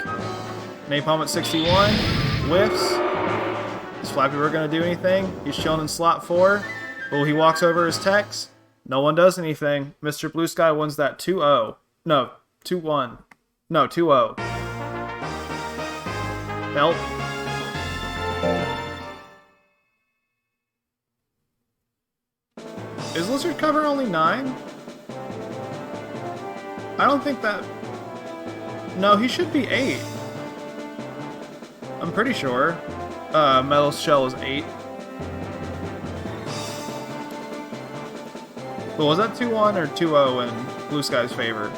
Napalm at 61, whiffs. Is Flappy Bird going to do anything? He's chilling in slot 4. Oh, he walks over his techs. No one does anything. Mr. Blue Sky wins that 2-0. No, 2-1. No, 2-0. Help. Is Lizard Cover only 9? I don't think that... No, he should be 8. I'm pretty sure. Metal Shell is 8. But was that 2-1 or 2-0 in Blue Sky's favor?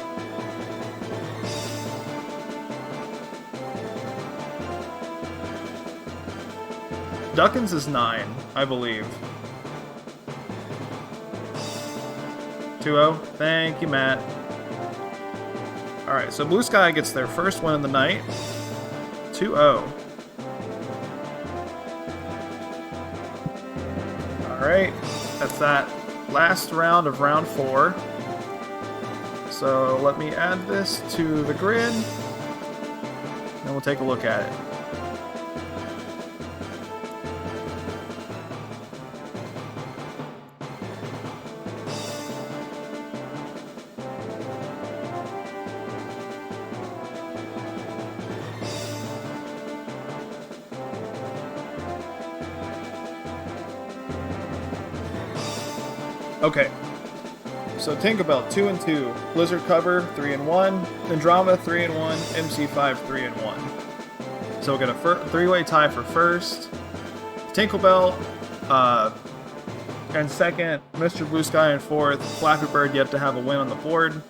Duckins is 9, I believe. 2-0. Thank you, Matt. Alright, so Blue Sky gets their first win of the night. 2-0. Alright, that's that. Last round of round 4. So let me add this to the grid, and we'll take a look at it. Okay, so Tinklebell 2-2, Blizzard Cover 3-1, Andromeda 3-1, MC5 3-1. So we'll get a three-way tie for first. Tinklebell in second. Mr. Blue Sky in fourth. Flappy Bird yet to have a win on the board.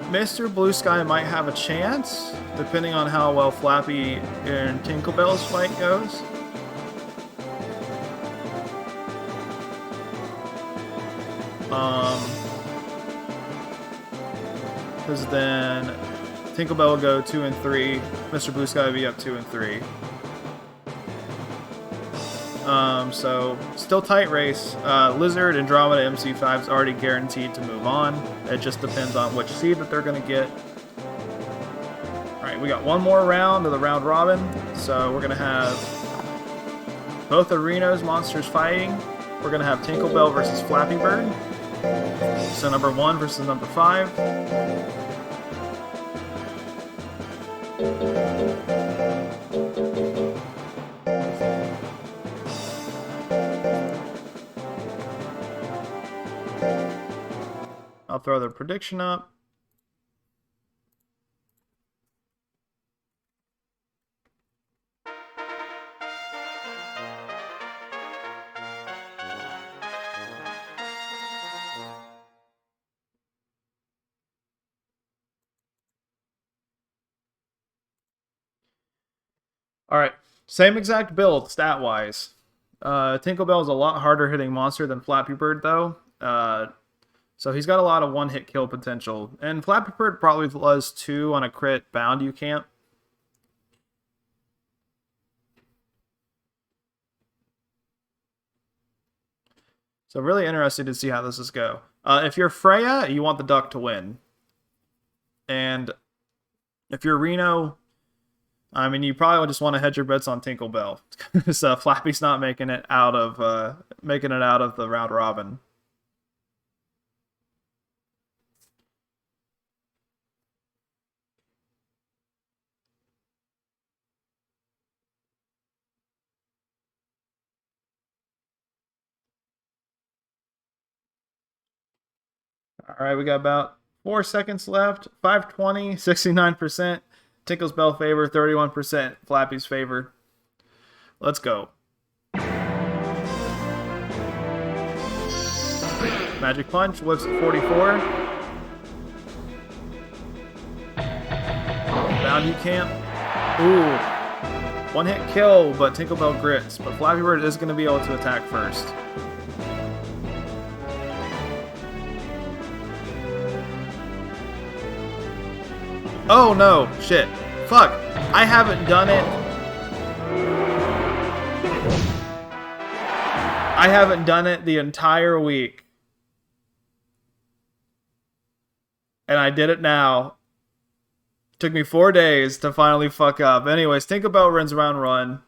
Mr. Blue Sky might have a chance, depending on how well Flappy and Tinklebell's fight goes. Because then Tinklebell will go 2 and 3. Mr. Blue Sky will be up 2 and 3. So still tight race. Lizard, Andromeda, MC5 is already guaranteed to move on. It just depends on which seed that they're going to get. Alright, we got one more round of the round robin. So we're going to have both the Reno's monsters fighting. We're going to have Tinklebell versus Flappy Bird. So number 1 versus number 5. I'll throw their prediction up. Alright, same exact build, stat-wise. Tinklebell is a lot harder hitting monster than Flappy Bird, though. So he's got a lot of one-hit kill potential. And Flappy Bird probably does 2 on a crit bound you can't. So really interested to see how this is go. If you're Freya, you want the duck to win. And if you're Reno, I mean, you probably just want to hedge your bets on Tinklebell. So Flappy's not making it out of the round robin. Alright, we got about 4 seconds left. 520, 69%. Tinkle's Bell favor, 31%. Flappy's favor. Let's go. Magic Punch, whips at 44. Bound you can't. Ooh. One hit kill, but Tinklebell grits. But Flappy Bird is going to be able to attack first. Oh no, shit. Fuck. I haven't done it. I haven't done it the entire week. And I did it now. Took me 4 days to finally fuck up. Anyways, Tinklebell runs around run.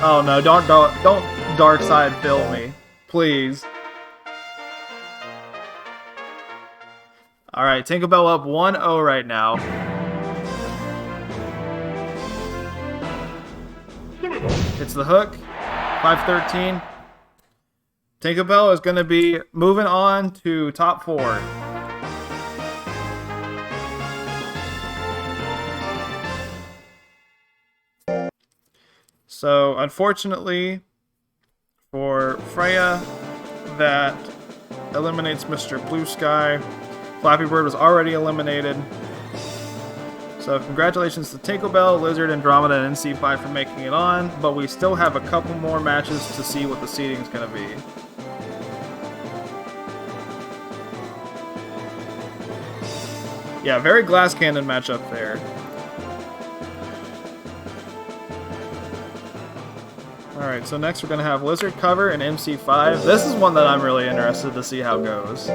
Oh no, don't dark side fill me. Please. Alright, Tinklebell up 1-0 right now. Hits the hook. 513. Tinklebell is going to be moving on to top 4. So, unfortunately, for Freya, that eliminates Mr. Blue Sky. Flappy Bird was already eliminated. So congratulations to Tinklebell, Lizard, Andromeda, and NC5 for making it on, but we still have a couple more matches to see what the seeding is going to be. Yeah, very glass cannon matchup there. Alright, so next we're going to have Lizard cover and MC5. This is one that I'm really interested to see how it goes.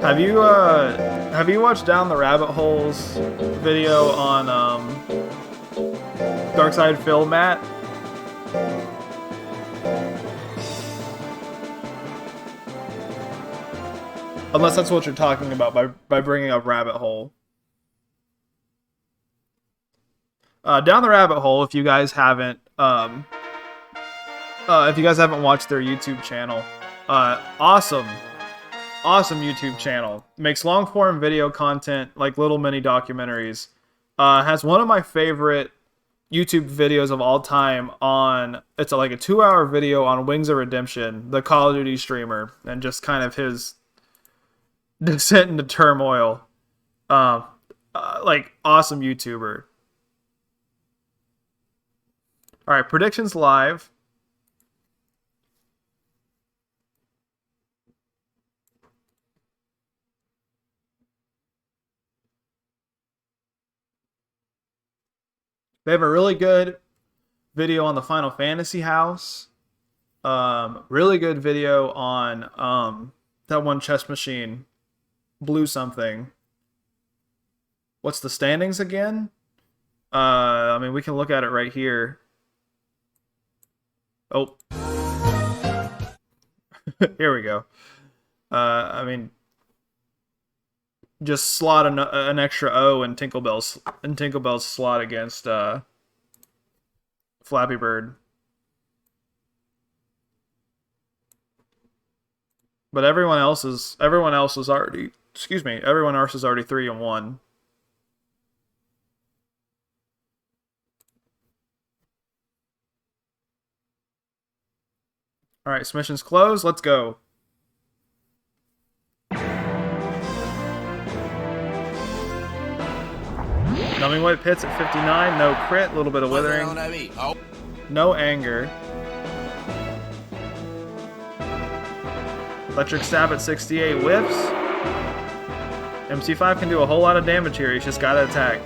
Have you watched Down the Rabbit Hole's video on Darkside Phil, Matt? Unless that's what you're talking about by bringing up Rabbit Hole. Down the Rabbit Hole, if you guys haven't watched their YouTube channel, awesome YouTube channel. Makes long form video content, like little mini documentaries. Has one of my favorite YouTube videos of all time on, it's like a 2-hour video on Wings of Redemption, the Call of Duty streamer, and just kind of his descent into turmoil. Like, awesome YouTuber. Alright, predictions live. They have a really good video on the Final Fantasy house. Really good video on that one chess machine. Blue something. What's the standings again? I mean, we can look at it right here. Oh. Here we go. I mean, just slot an extra O in Tinklebell's slot against Flappy Bird. But everyone else is already 3-1. All right, submissions closed. Let's go. Numbing Whip hits at 59, no crit, a little bit of withering, no anger. Electric Stab at 68 whiffs. MC5 can do a whole lot of damage here, he's just gotta attack.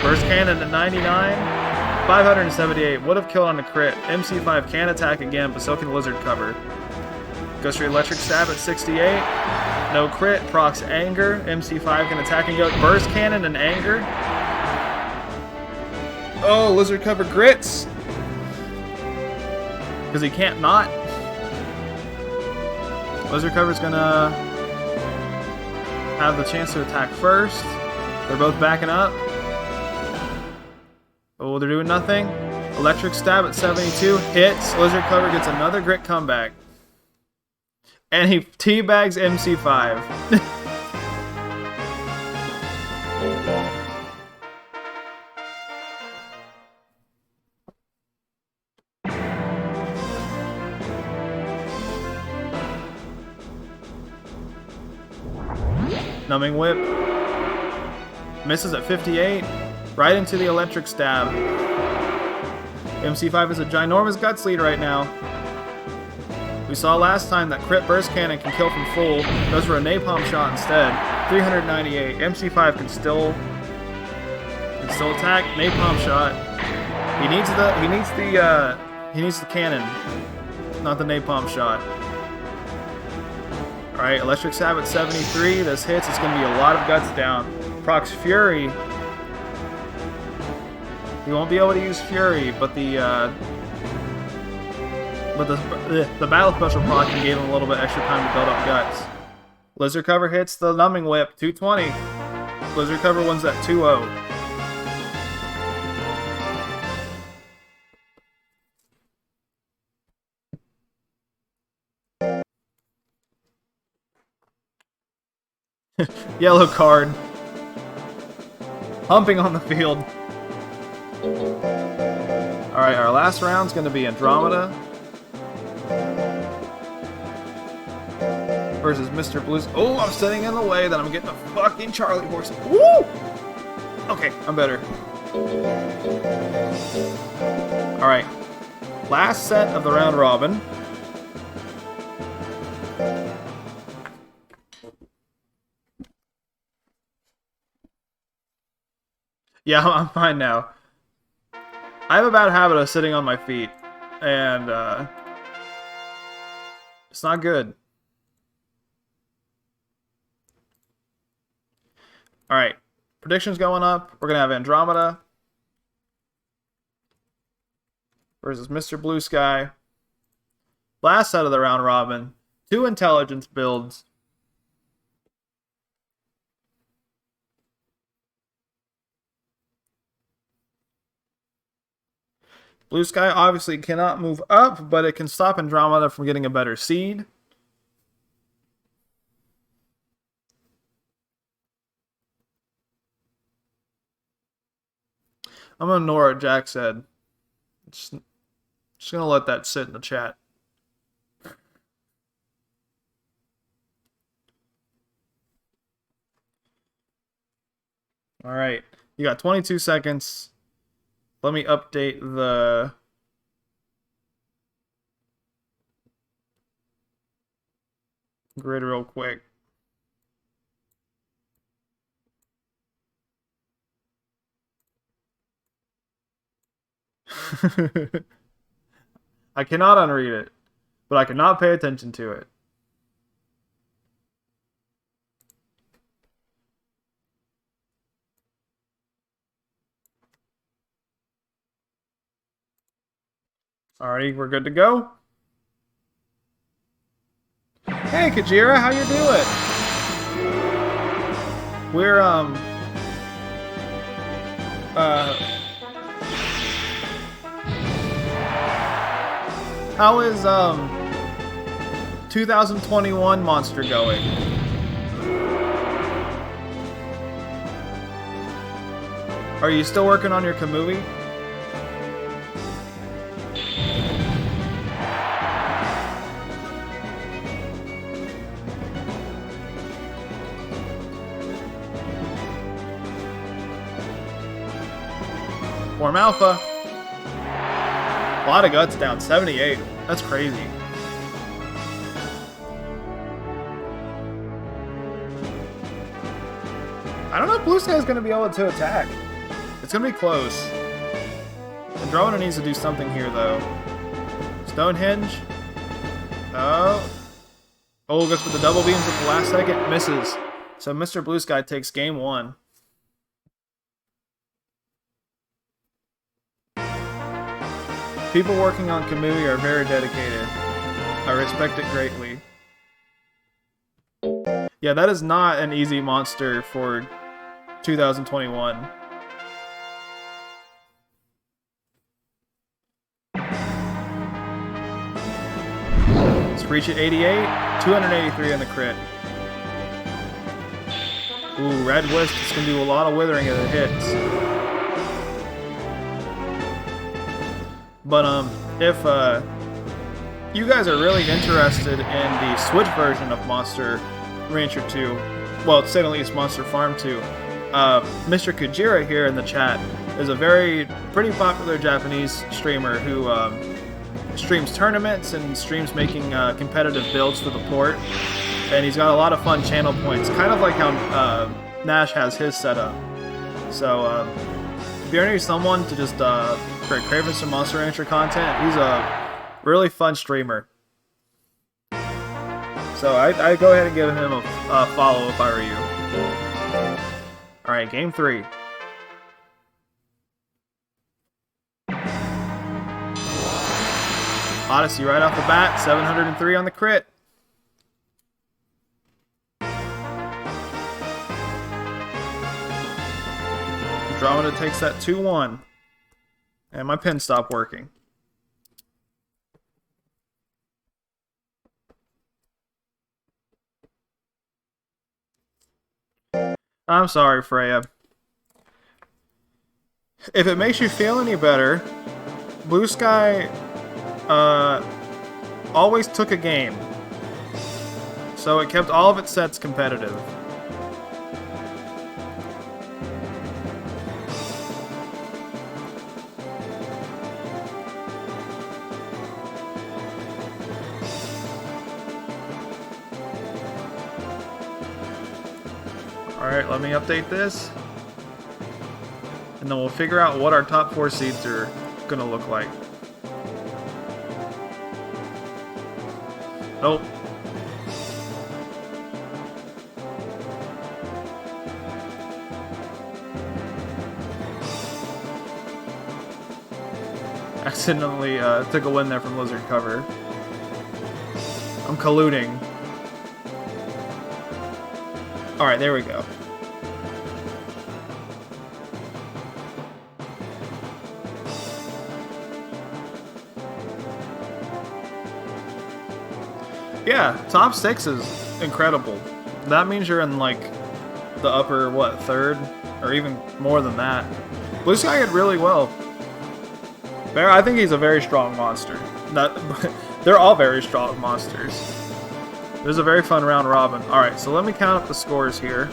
Burst Cannon at 99, 578, would have killed on a crit. MC5 can attack again, but so can Lizard Cover. Goes for Electric Stab at 68. No crit. Procs Anger. MC5 can attack and go. Burst Cannon and Anger. Oh, Lizard Cover grits. Because he can't not. Lizard Cover's gonna have the chance to attack first. They're both backing up. Oh, they're doing nothing. Electric Stab at 72. Hits. Lizard Cover gets another grit comeback. And he teabags MC5. Numbing Whip. Misses at 58. Right into the Electric Stab. MC5 is a ginormous guts lead right now. We saw last time that crit burst cannon can kill from full. Goes for a napalm shot instead. 398. MC5 can still attack. Napalm shot. He needs the cannon, not the napalm shot. All right, Electric Stab at 73. This hits. It's going to be a lot of guts down. Procs Fury. He won't be able to use Fury, but the battle special proc gave him a little bit extra time to build up guts. Lizard Cover hits the Numbing Whip, 220. Lizard Cover wins that 2-0. Yellow card. Humping on the field. Alright, our last round's going to be Andromeda versus Mr. Blues. Oh, I'm sitting in the way, then I'm getting a fucking Charlie horse. Woo! Okay, I'm better. Alright. Last set of the round robin. Yeah, I'm fine now. I have a bad habit of sitting on my feet, and it's not good. Alright, predictions going up. We're going to have Andromeda versus Mr. Blue Sky. Last set of the round robin. 2 intelligence builds. Blue Sky obviously cannot move up, but it can stop Andromeda from getting a better seed. I'm gonna ignore what Jack said. Just gonna let that sit in the chat. All right, you got 22 seconds. Let me update the grid real quick. I cannot unread it, but I cannot pay attention to it. Alrighty, we're good to go. Hey, Kajira, how you doing? We're, how is, 2021 Monster going? Are you still working on your Kamui? Form Alpha. A lot of guts down, 78. That's crazy. I don't know if Blue Sky is going to be able to attack. It's going to be close. Andromeda needs to do something here, though. Stonehenge. Oh. Oh, goes for the double beams at the last second. Misses. So Mr. Blue Sky takes game 1. People working on Kamui are very dedicated. I respect it greatly. Yeah, that is not an easy monster for 2021. Screech at 88, 283 on the crit. Ooh, Red Wisp is going to do a lot of withering if it hits. But if you guys are really interested in the Switch version of Monster Rancher 2, well, to say the least, Monster Farm 2, Mr. Kujira here in the chat is a pretty popular Japanese streamer who streams tournaments and streams making competitive builds for the port. And he's got a lot of fun channel points, kind of like how Nash has his setup. So if you're need someone to just craving some Monster Rancher content, he's a really fun streamer. So I go ahead and give him a follow if I were you. Alright, game 3. Odyssey right off the bat, 703 on the crit. Andromeda takes that 2-1. And my pen stopped working. I'm sorry, Freya. If it makes you feel any better, Blue Sky always took a game. So it kept all of its sets competitive. Alright, let me update this. And then we'll figure out what our top 4 seeds are gonna look like. Nope. Accidentally took a win there from Lizard Cover. I'm colluding. Alright, there we go. Yeah, top 6 is incredible. That means you're in like the upper, what, third? Or even more than that. Blue Sky did really well. I think he's a very strong monster. They're all very strong monsters. There's a very fun round robin. Alright, so let me count up the scores here.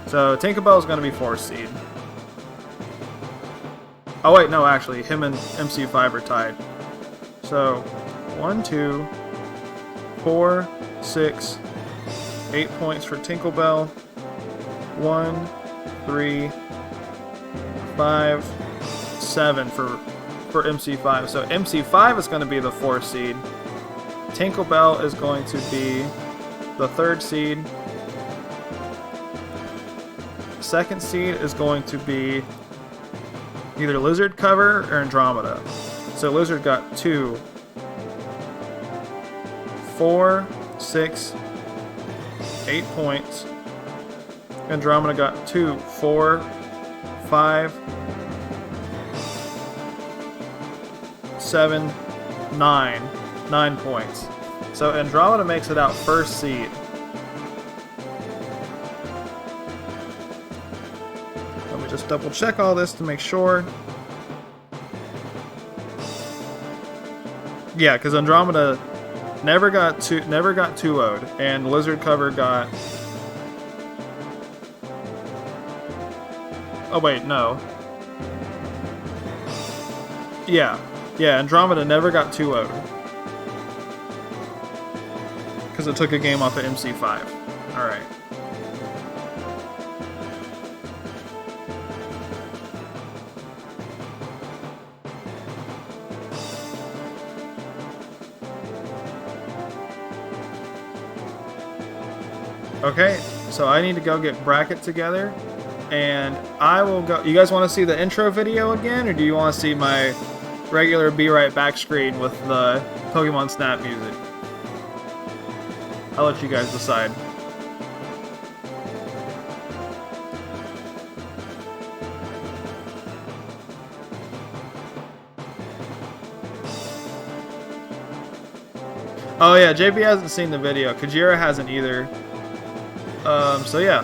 So Tinklebell is going to be 4th seed. Oh wait, no, actually, him and MC5 are tied. So 1, 2, 4, 6, 8 points for Tinklebell. 1, 3, 5, 7 for MC5. So MC5 is going to be the 4th seed. Tinklebell is going to be the 3rd seed. 2nd seed is going to be either Lizard Cover or Andromeda. So Lizard got 2, 4, 6, 8 points. Andromeda got 2, 4, 5, 7, 9. 9 points. So Andromeda makes it out 1st seed. Let me just double check all this to make sure. Yeah, because Andromeda never got 2-0'd, and Lizard Cover got. Oh wait, no. Yeah, Andromeda never got 2-0'd. Because it took a game off of MC5. Alright. Okay, so I need to go get bracket together, and I will go. You guys want to see the intro video again, or do you want to see my regular Be Right Back screen with the Pokemon Snap music? I'll let you guys decide. Oh yeah, JP hasn't seen the video. Kajira hasn't either. So yeah.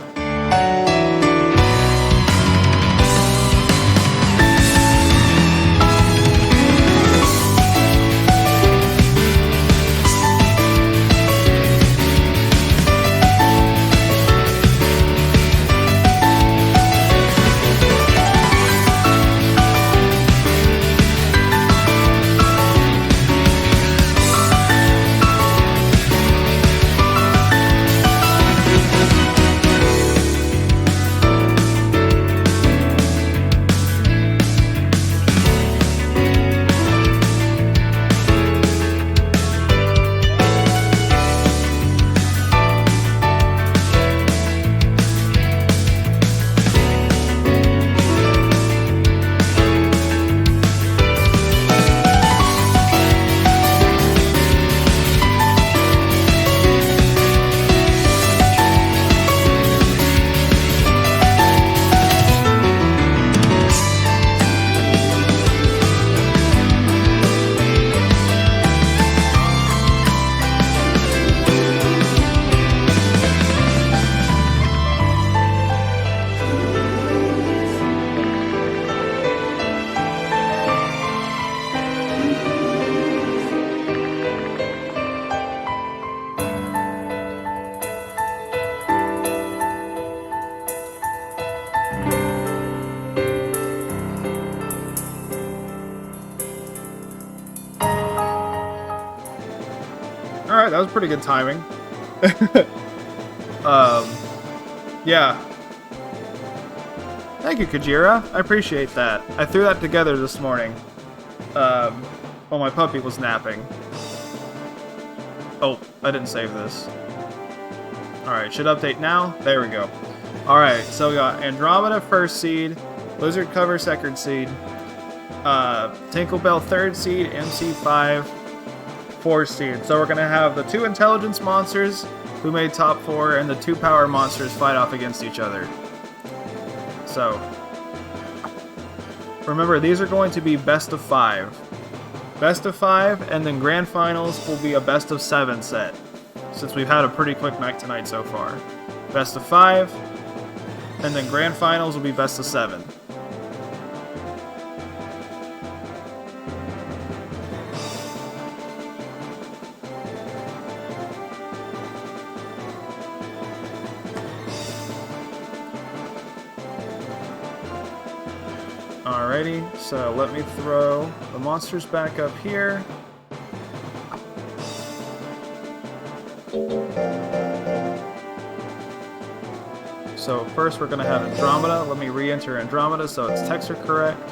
Alright, that was pretty good timing. Yeah. Thank you, Kajira. I appreciate that. I threw that together this morning. While my puppy was napping. Oh, I didn't save this. Alright, should update now. There we go. Alright, so we got Andromeda 1st seed, Lizard Cover 2nd seed, Tinklebell 3rd seed, MC5 4th seed. So we're going to have the 2 intelligence monsters who made top 4 and the 2 power monsters fight off against each other. So, remember, these are going to be best of 5. Best of 5, and then grand finals will be a best of 7 set. since we've had a pretty quick night tonight so far. Best of 5, and then grand finals will be best of 7. Alrighty, so let me throw the monsters back up here. So first we're going to have Andromeda. Let me re-enter Andromeda so its texts are correct.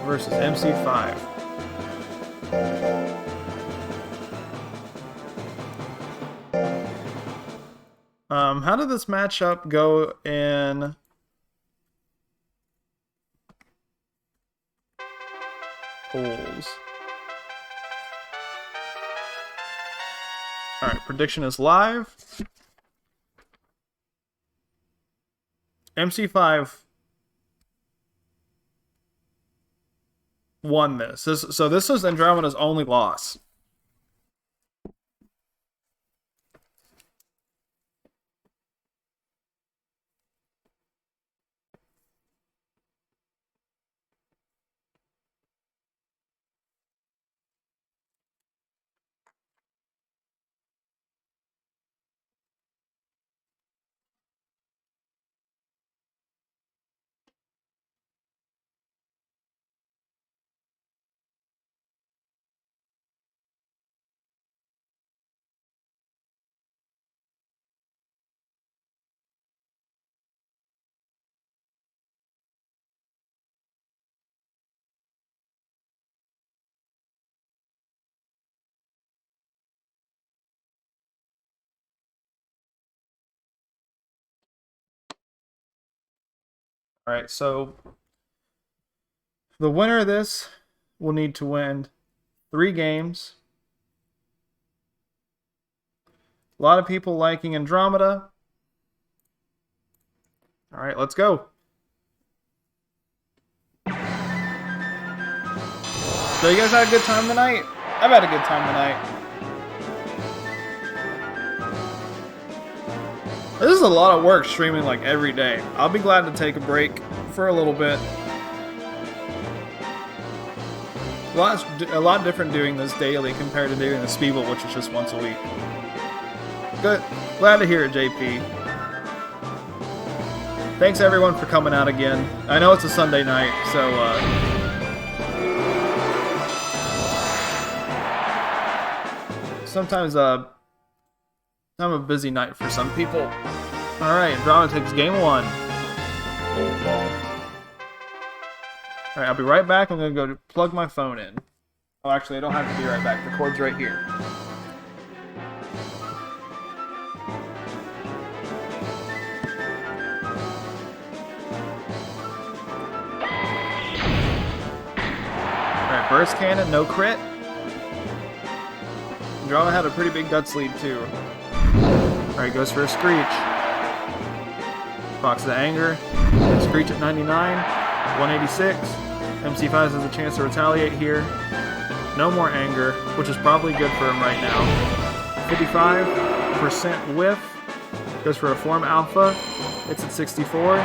Versus MC5. How did this matchup go in polls? Alright, prediction is live. MC5 won this. So this is Andromeda's only loss. Alright, so the winner of this will need to win 3 games. A lot of people liking Andromeda. Alright, let's go. So you guys had a good time tonight? I've had a good time tonight. This is a lot of work streaming like every day. I'll be glad to take a break for a little bit. A lot different doing this daily compared to doing the Speeble, which is just once a week. Good. Glad to hear it, JP. Thanks everyone for coming out again. I know it's a Sunday night, so sometimes I'm a busy night for some people. Alright, Andromeda takes game 1. Alright, I'll be right back. I'm going to go plug my phone in. Oh, actually, I don't have to be right back. The cord's right here. Alright, burst cannon, no crit. Andromeda had a pretty big guts lead, too. Alright, goes for a Screech. Procs the Anger. Screech at 99. 186. MC5 has a chance to retaliate here. No more Anger, which is probably good for him right now. 55% whiff. Goes for a Form Alpha. It's at 64.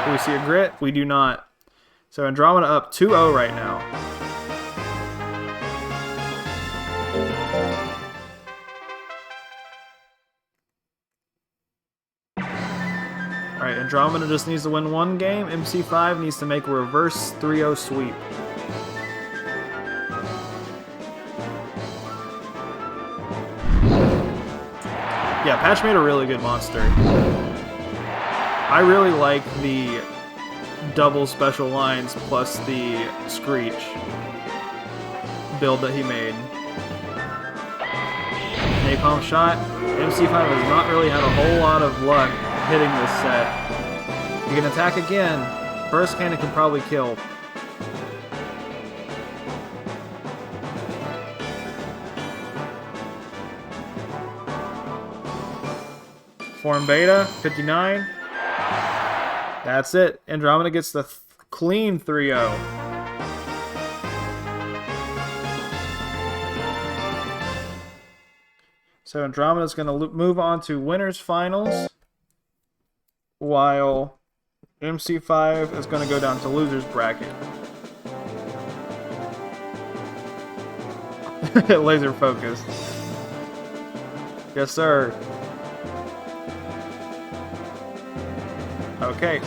Do we see a Grit? We do not. So Andromeda up 2-0 right now. Alright, Andromeda just needs to win 1 game. MC5 needs to make a reverse 3-0 sweep. Yeah, Patch made a really good monster. I really like the double special lines plus the Screech build that he made. Napalm shot. MC5 has not really had a whole lot of luck hitting this set. You can attack again. Burst Cannon can probably kill. Form Beta, 59. That's it. Andromeda gets the clean 3-0. So Andromeda's going to move on to winners finals, while MC5 is going to go down to losers bracket. Laser focused. Yes, sir. Okay,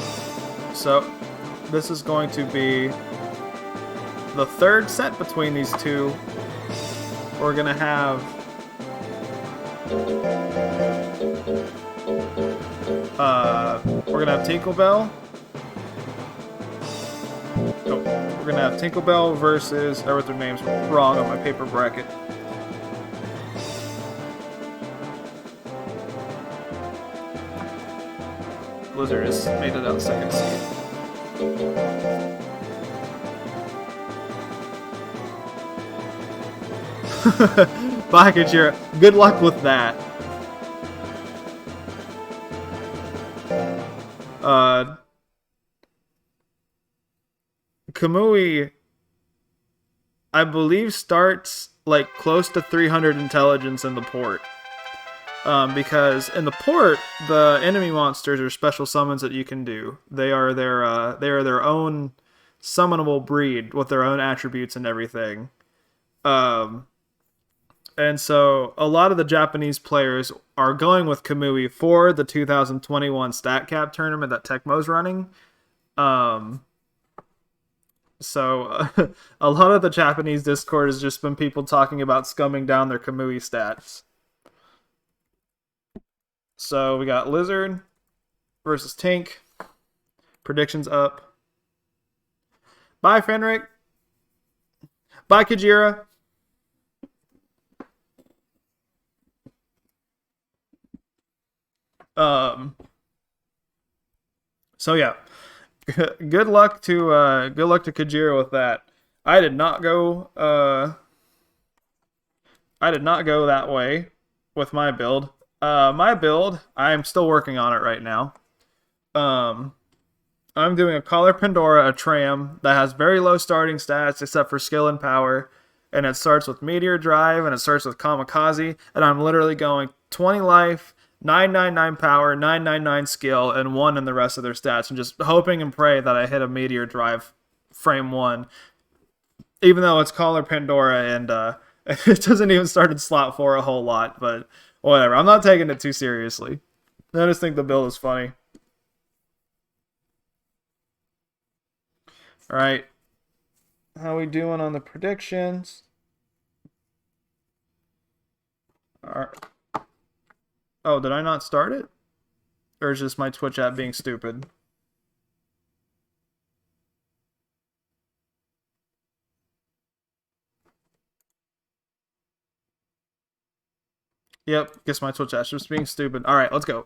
so this is going to be the third set between these two. We're going to have Tinklebell. Oh, we're gonna have Tinklebell versus. I wrote their names wrong on my paper bracket. Blizzard has made it out second seed. Bye, Kajira. Good luck with that. Kamui, I believe, starts like close to 300 intelligence in the port. Because in the port, the enemy monsters are special summons that you can do. They are their own summonable breed with their own attributes and everything. And so a lot of the Japanese players are going with Kamui for the 2021 stat cap tournament that Tecmo's running. So a lot of the Japanese Discord has just been people talking about scumming down their Kamui stats. So we got Lizard versus Tink. Predictions up. Bye, Fenric. Bye, Kajira. So yeah. Good luck to Kajira with that. I did not go that way with my build. My build, I'm still working on it right now. I'm doing a Collar Pandora, a Tram that has very low starting stats except for skill and power, and it starts with Meteor Drive and it starts with Kamikaze, and I'm literally going 20 life, 999 power, 999 skill, and 1 in the rest of their stats, and just hoping and pray that I hit a Meteor Drive frame 1. Even though it's Collar Pandora and it doesn't even start in slot 4 a whole lot, but whatever. I'm not taking it too seriously. I just think the build is funny. Alright. How we doing on the predictions? Alright. Oh, did I not start it? Or is just my Twitch app being stupid? Yep, guess my Twitch app's just being stupid. Alright, let's go.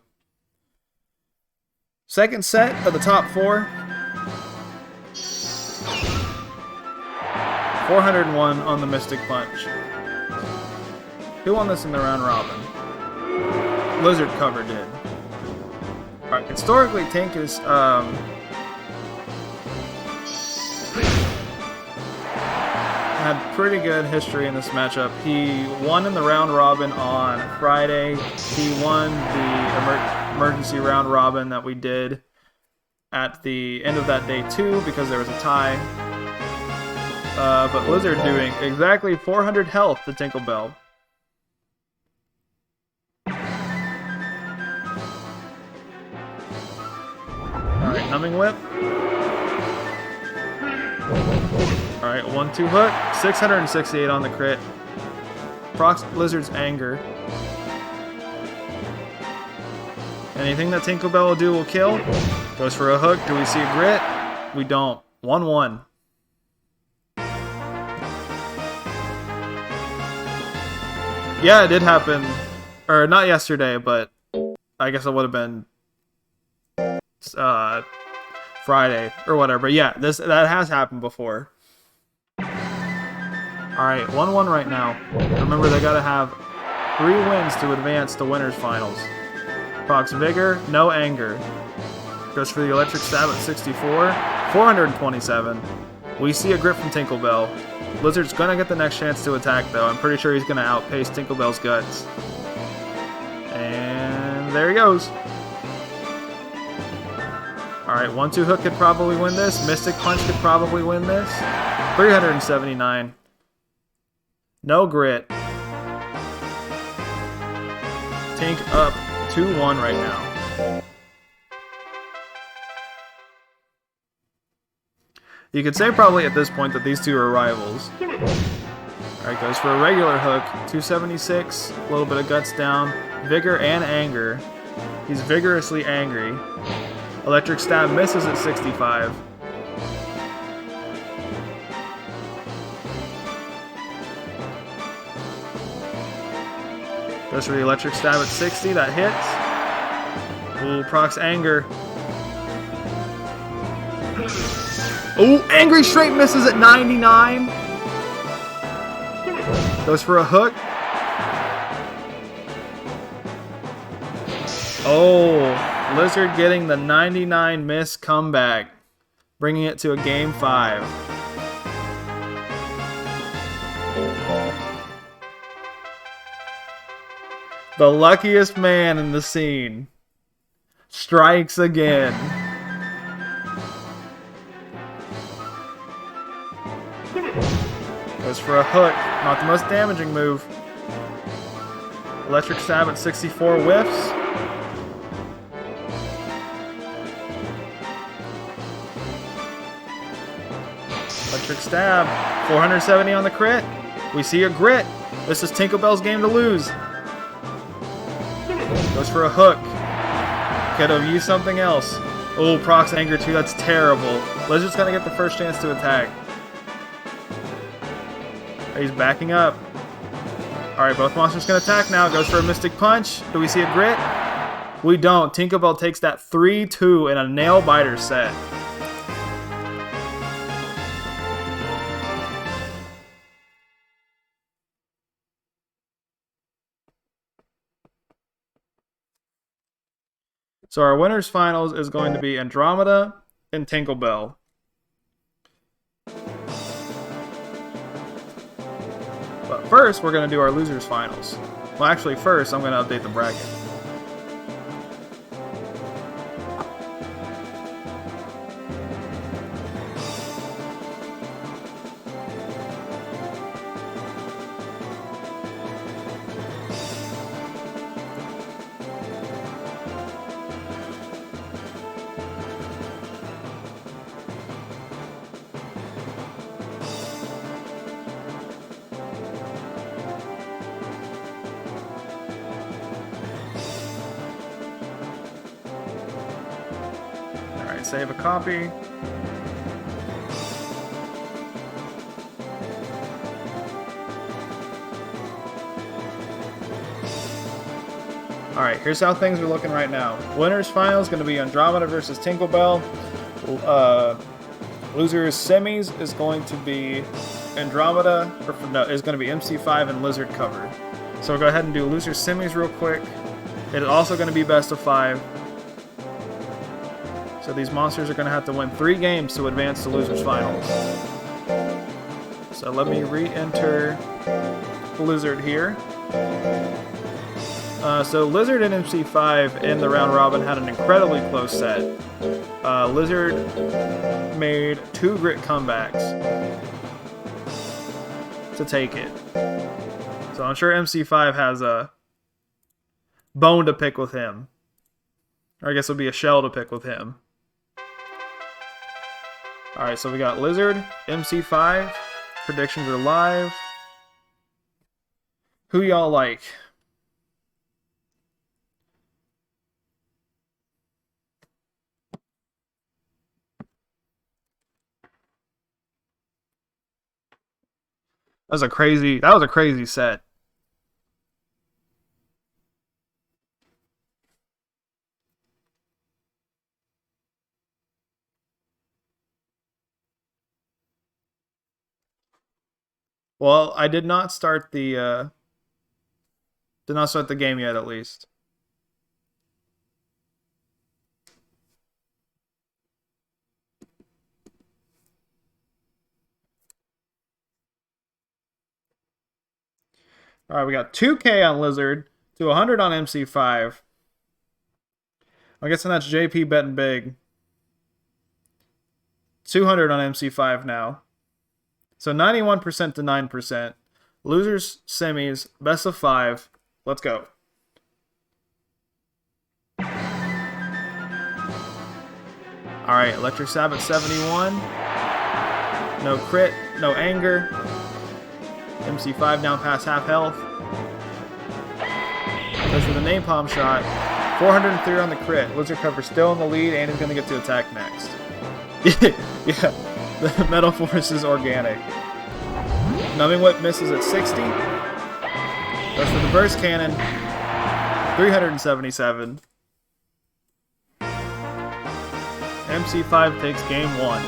Second set of the top 4. 401 on the Mystic Punch. Who won this in the round robin? Lizard Cover did. Alright, historically, Tink is, had pretty good history in this matchup. He won in the round robin on Friday. He won the emergency round robin that we did at the end of that day too, because there was a tie. But Lizard doing exactly 400 health to Tinklebell. Alright, Numbing Whip. Alright, 1-2 hook. 668 on the crit. Procs Lizard's Anger. Anything that Tinklebell will do will kill. Goes for a hook. Do we see a grit? We don't. 1-1. Yeah, it did happen. Or not yesterday, but I guess it would have been Friday or whatever. But yeah, that has happened before. Alright, 1-1 right now. Remember, they gotta have 3 wins to advance to winners finals. Procs Vigor, no Anger. Goes for the electric stab at 64. 427. We see a grip from Tinklebell. Lizard's gonna get the next chance to attack, though. I'm pretty sure he's gonna outpace Tinklebell's guts. And there he goes. Alright, 1-2 hook could probably win this. Mystic Punch could probably win this. 379. No grit. Tink up 2-1 right now. You could say probably at this point that these two are rivals. Alright, goes for a regular hook. 276. A little bit of guts down. Vigor and anger. He's vigorously angry. Electric stab misses at 65. Goes for the electric stab at 60. That hits. Ooh, procs anger. Ooh, angry straight misses at 99. Goes for a hook. Oh, Lizard getting the 99 miss comeback, bringing it to a game 5. The luckiest man in the scene strikes again. Goes for a hook, not the most damaging move. Electric stab at 64 whiffs. Electric stab, 470 on the crit. We see a grit. This is Tinklebell's game to lose. Goes for a hook. Could have used something else. Oh, procs anger too, that's terrible. Lizard's gonna get the first chance to attack. He's backing up. Alright, both monsters can attack now. Goes for a Mystic Punch. Do we see a grit? We don't. Tinklebell takes that 3-2 in a nail-biter set. So our winners finals is going to be Andromeda and Tinklebell. But first, we're going to do our losers finals. Well, actually, first, I'm going to update the bracket. Save a copy. Alright, here's how things are looking right now. Winners final is going to be Andromeda versus Tinklebell. Losers semis is going to be Andromeda, or no, is going to be MC5 and Lizard cover. So we'll go ahead and do losers semis real quick. It is also going to be best of 5. So these monsters are going to have to win 3 games to advance to losers finals. So let me re-enter Lizard here. So Lizard and MC5 in the round robin had an incredibly close set. Lizard made 2 grit comebacks to take it. So I'm sure MC5 has a bone to pick with him. Or I guess it would be a shell to pick with him. Alright, so we got Lizard, MC5. Predictions are live. Who y'all like? That was a crazy set. Well, I did not start the game yet, at least. Alright, we got 2K on Lizard to 100 on MC5. I'm guessing that's JP betting big. 200 on MC5 now. So 91% to 9%. Losers, semis, best of 5. Let's go. Alright, Electric Stab at 71. No crit, no anger. MC5 down past half health. Goes for the napalm shot. 403 on the crit. Lizard Cover still in the lead and is going to get to attack next. Yeah, the Metal Force is organic. Numbing Whip misses at 60. Goes for the Burst Cannon. 377. MC5 takes game 1.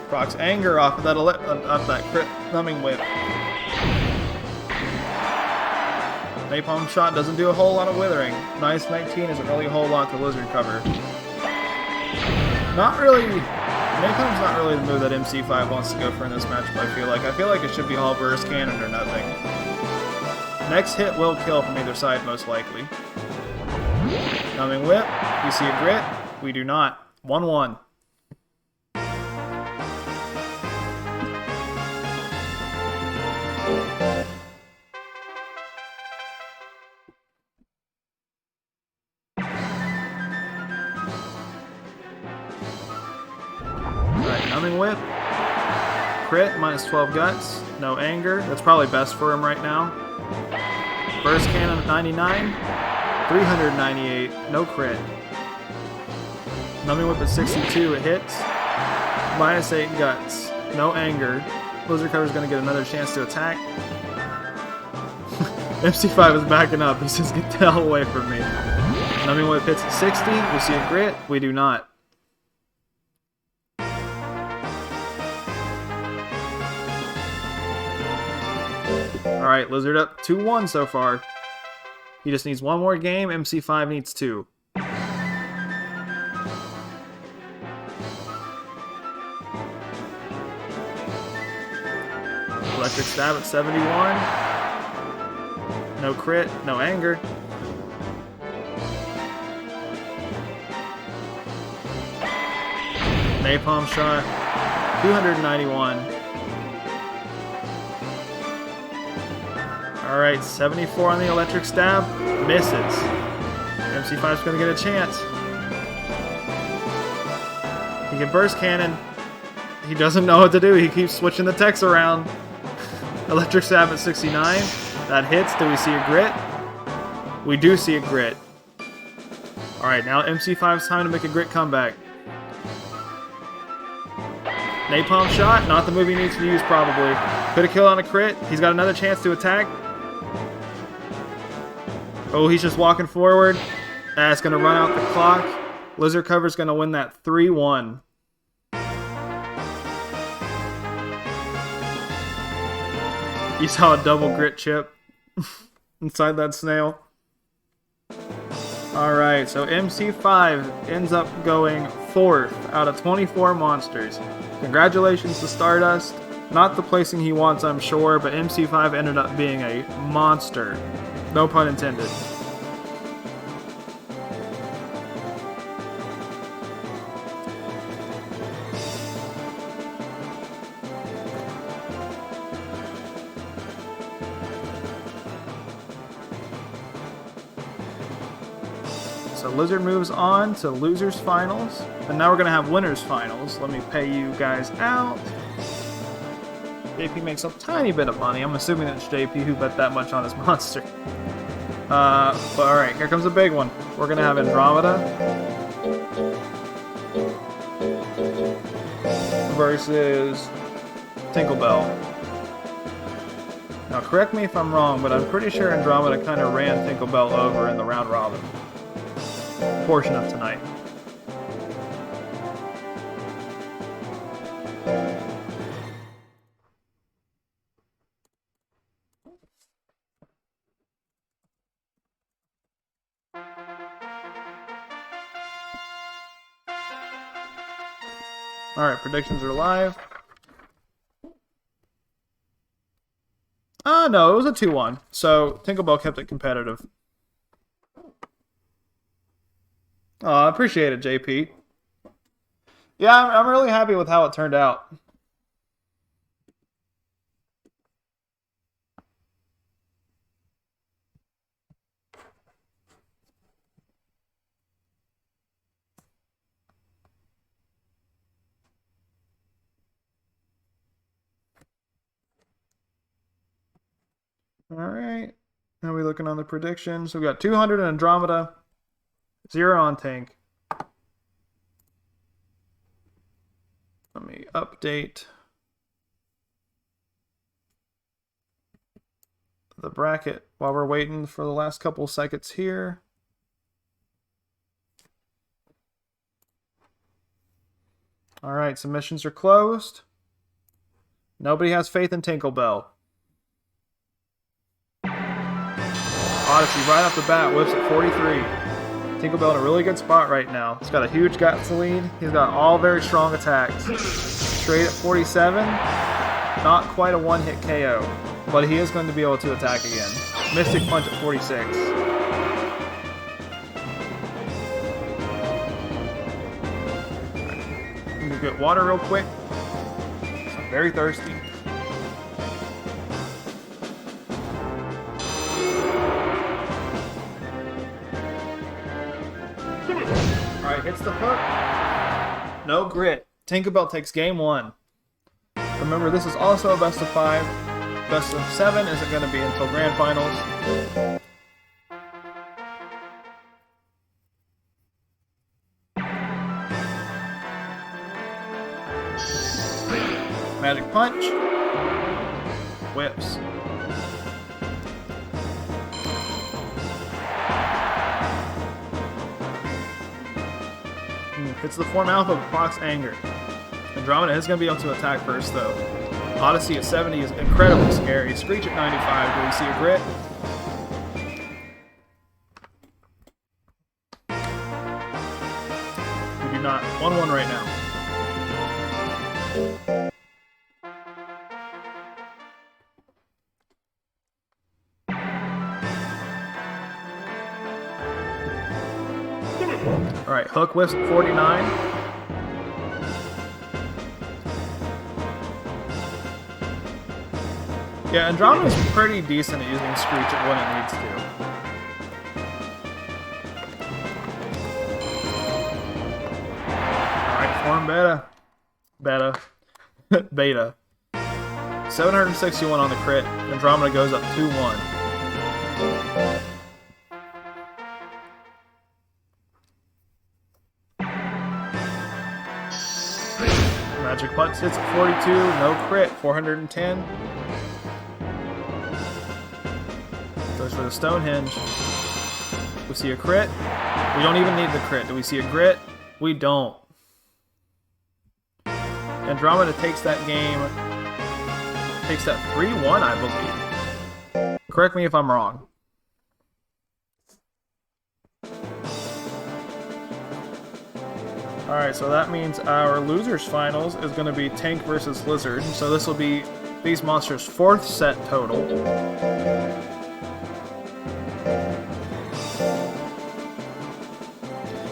Procs anger off of that crit numbing whip. Napalm shot doesn't do a whole lot of withering. Nice 19 isn't really a whole lot to Lizard Cover. Not really. Napalm's not really the move that MC5 wants to go for in this matchup. I feel like it should be all burst cannon or nothing. Next hit will kill from either side most likely. Numbing whip. You see a grit? We do not. 1-1. Numbing Whip. Crit, minus 12 guts. No anger. That's probably best for him right now. Burst Cannon at 99. 398. No crit. Numbing Whip at 62. It hits. Minus 8 guts. No anger. Lizard Cover's going to get another chance to attack. MC5 is backing up. He says, get the hell away from me. Numbing Whip hits at 60. We see a grit. We do not. Alright, Lizard up 2-1 so far. He just needs one more game. MC5 needs 2. Electric Stab at 71. No crit, no anger. Napalm shot. 291. Alright, 74 on the Electric Stab. Misses. MC5's going to get a chance. He can Burst Cannon. He doesn't know what to do. He keeps switching the techs around. Electric Stab at 69. That hits. Do we see a grit? We do see a grit. Alright, now MC5's time to make a grit comeback. Napalm shot. Not the move he needs to use, probably. Could have killed on a crit. He's got another chance to attack. Oh, he's just walking forward. That's going to run out the clock. Lizard Cover's going to win that 3-1. You saw a double grit chip inside that snail. Alright, so MC5 ends up going 4th out of 24 monsters. Congratulations to Stardust. Not the placing he wants, I'm sure, but MC5 ended up being a monster. No pun intended. So Lizard moves on to Losers Finals, and now we're going to have Winners Finals. Let me pay you guys out. JP makes a tiny bit of money. I'm assuming it's JP who bet that much on his monster. But alright, here comes a big one. We're going to have Andromeda versus Tinklebell. Now correct me if I'm wrong, but I'm pretty sure Andromeda kind of ran Tinklebell over in the round robin portion of tonight. Alright, predictions are live. No, it was a 2-1. So, Tinklebell kept it competitive. I appreciate it, JP. Yeah, I'm really happy with how it turned out. Alright. Now we're looking on the predictions. We've got 200 on Andromeda, 0 on Tank. Let me update the bracket while we're waiting for the last couple seconds here. Alright, submissions are closed. Nobody has faith in Tinklebell. Odyssey right off the bat whips at 43. Tinklebell in a really good spot right now. He's got a huge guts lead. He's got all very strong attacks. Straight at 47. Not quite a one-hit KO, but he is going to be able to attack again. Mystic Punch at 46. I'm gonna get water real quick. I'm very thirsty. Alright, hits the hook. No grit. Tinklebell takes game 1. Remember, this is also a best of 5. Best of 7 isn't going to be until grand finals. Magic Punch. Whips. Hits the form alpha, blocks anger. Andromeda is going to be able to attack first, though. Odyssey at 70 is incredibly scary. Screech at 95. Do we see a grit? We do not. 1-1 right now. Alright, hook whiffs at 49. Yeah, Andromeda's pretty decent at using Screech at when it needs to. Alright, form beta. Beta. 761 on the crit. Andromeda goes up 2-1. Magic Punch hits at 42, no crit, 410. Goes for the Stonehenge. We see a crit. We don't even need the crit. Do we see a grit? We don't. Andromeda takes that game. Takes that 3-1, I believe. Correct me if I'm wrong. Alright, so that means our losers finals is going to be Tank versus Lizard. So this will be these monsters' 4th set total.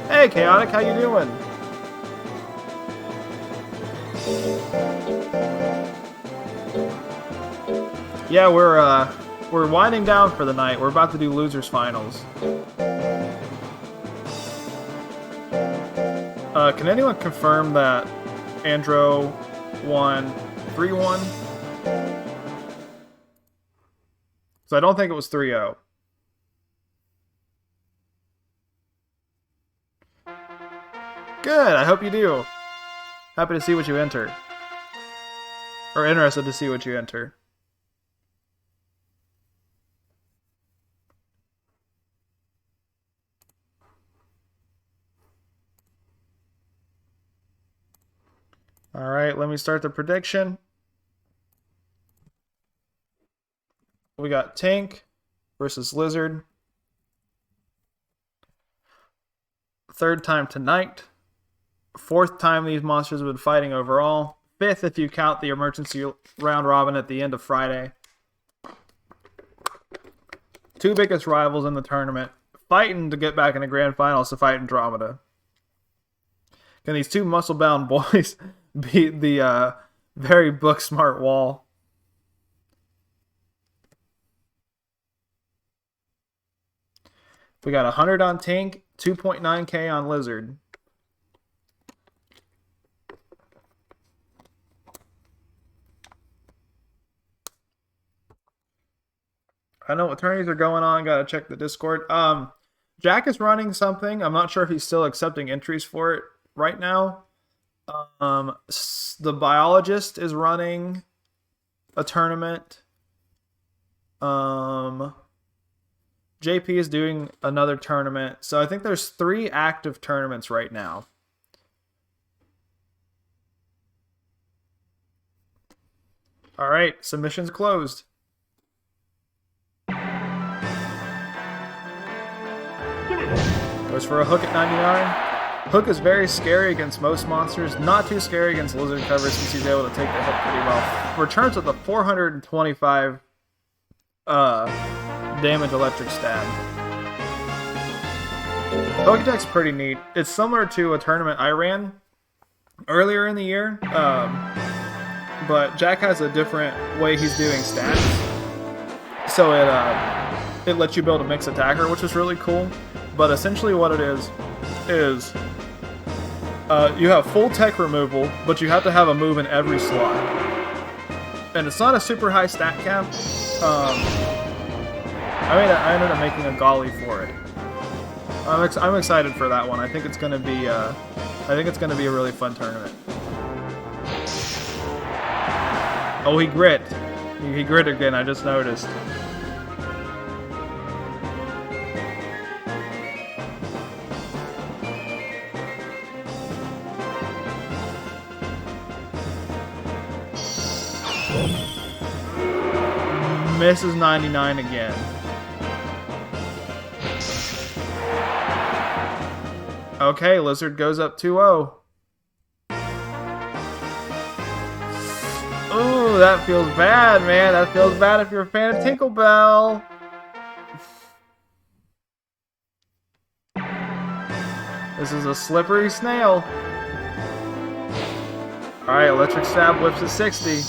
Hey Chaotic, how you doing? Yeah, we're winding down for the night. We're about to do losers finals. Can anyone confirm that Andro won 3-1? So I don't think it was 3-0. Good, I hope you do. Happy to see what you enter. Or interested to see what you enter. Alright, let me start the prediction. We got Tank versus Lizard. 3rd time tonight. 4th time these monsters have been fighting overall. 5th if you count the emergency round robin at the end of Friday. 2 biggest rivals in the tournament, fighting to get back in the grand finals to fight Andromeda. Can these 2 muscle-bound boys beat the very book-smart wall? We got 100 on Tink, 2.9k on Lizard. I know what tourneys are going on. Gotta check the Discord. Jack is running something. I'm not sure if he's still accepting entries for it right now. The biologist is running a tournament. JP is doing another tournament. So I think there's 3 active tournaments right now. All right, submissions closed. Goes for a hook at 99. Hook is very scary against most monsters. Not too scary against lizard cover since he's able to take the hit pretty well. Returns with a 425 damage electric stab. Pokedex pretty neat. It's similar to a tournament I ran earlier in the year, but Jack has a different way he's doing stats. So it lets you build a mix attacker, which is really cool. But essentially what it is you have full tech removal, but you have to have a move in every slot. And it's not a super high stat cap. I ended up making a golly for it. I'm excited for that one. I think it's gonna be a really fun tournament. Oh, he grit. He grit again. I just noticed. Misses 99 again. Okay, Lizard goes up 2-0. Ooh, that feels bad, man. That feels bad if you're a fan of Tinklebell. This is a slippery snail. Alright, Electric Stab whips at 60.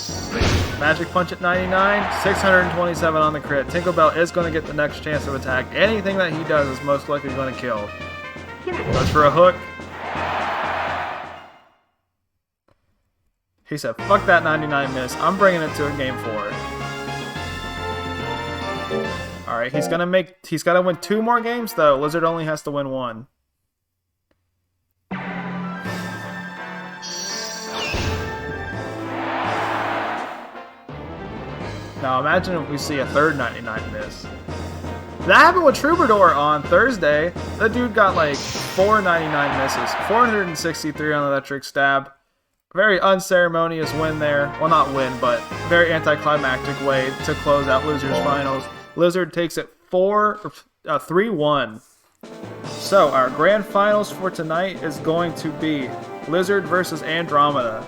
Magic Punch at 99, 627 on the crit. Tinklebell is going to get the next chance of attack. Anything that he does is most likely going to kill. Goes for a hook. He said, fuck that 99 miss. I'm bringing it to a game 4. Alright, he's got to win 2 more games though. Lizard only has to win 1. Now imagine if we see a third 99 miss. That happened with Troubadour on Thursday. That dude got like 4 99 misses. 463 on electric stab. Very unceremonious win there. Well, not win, but very anticlimactic way to close out Lizard's finals. Lizard takes it 3-1. So our grand finals for tonight is going to be Lizard versus Andromeda.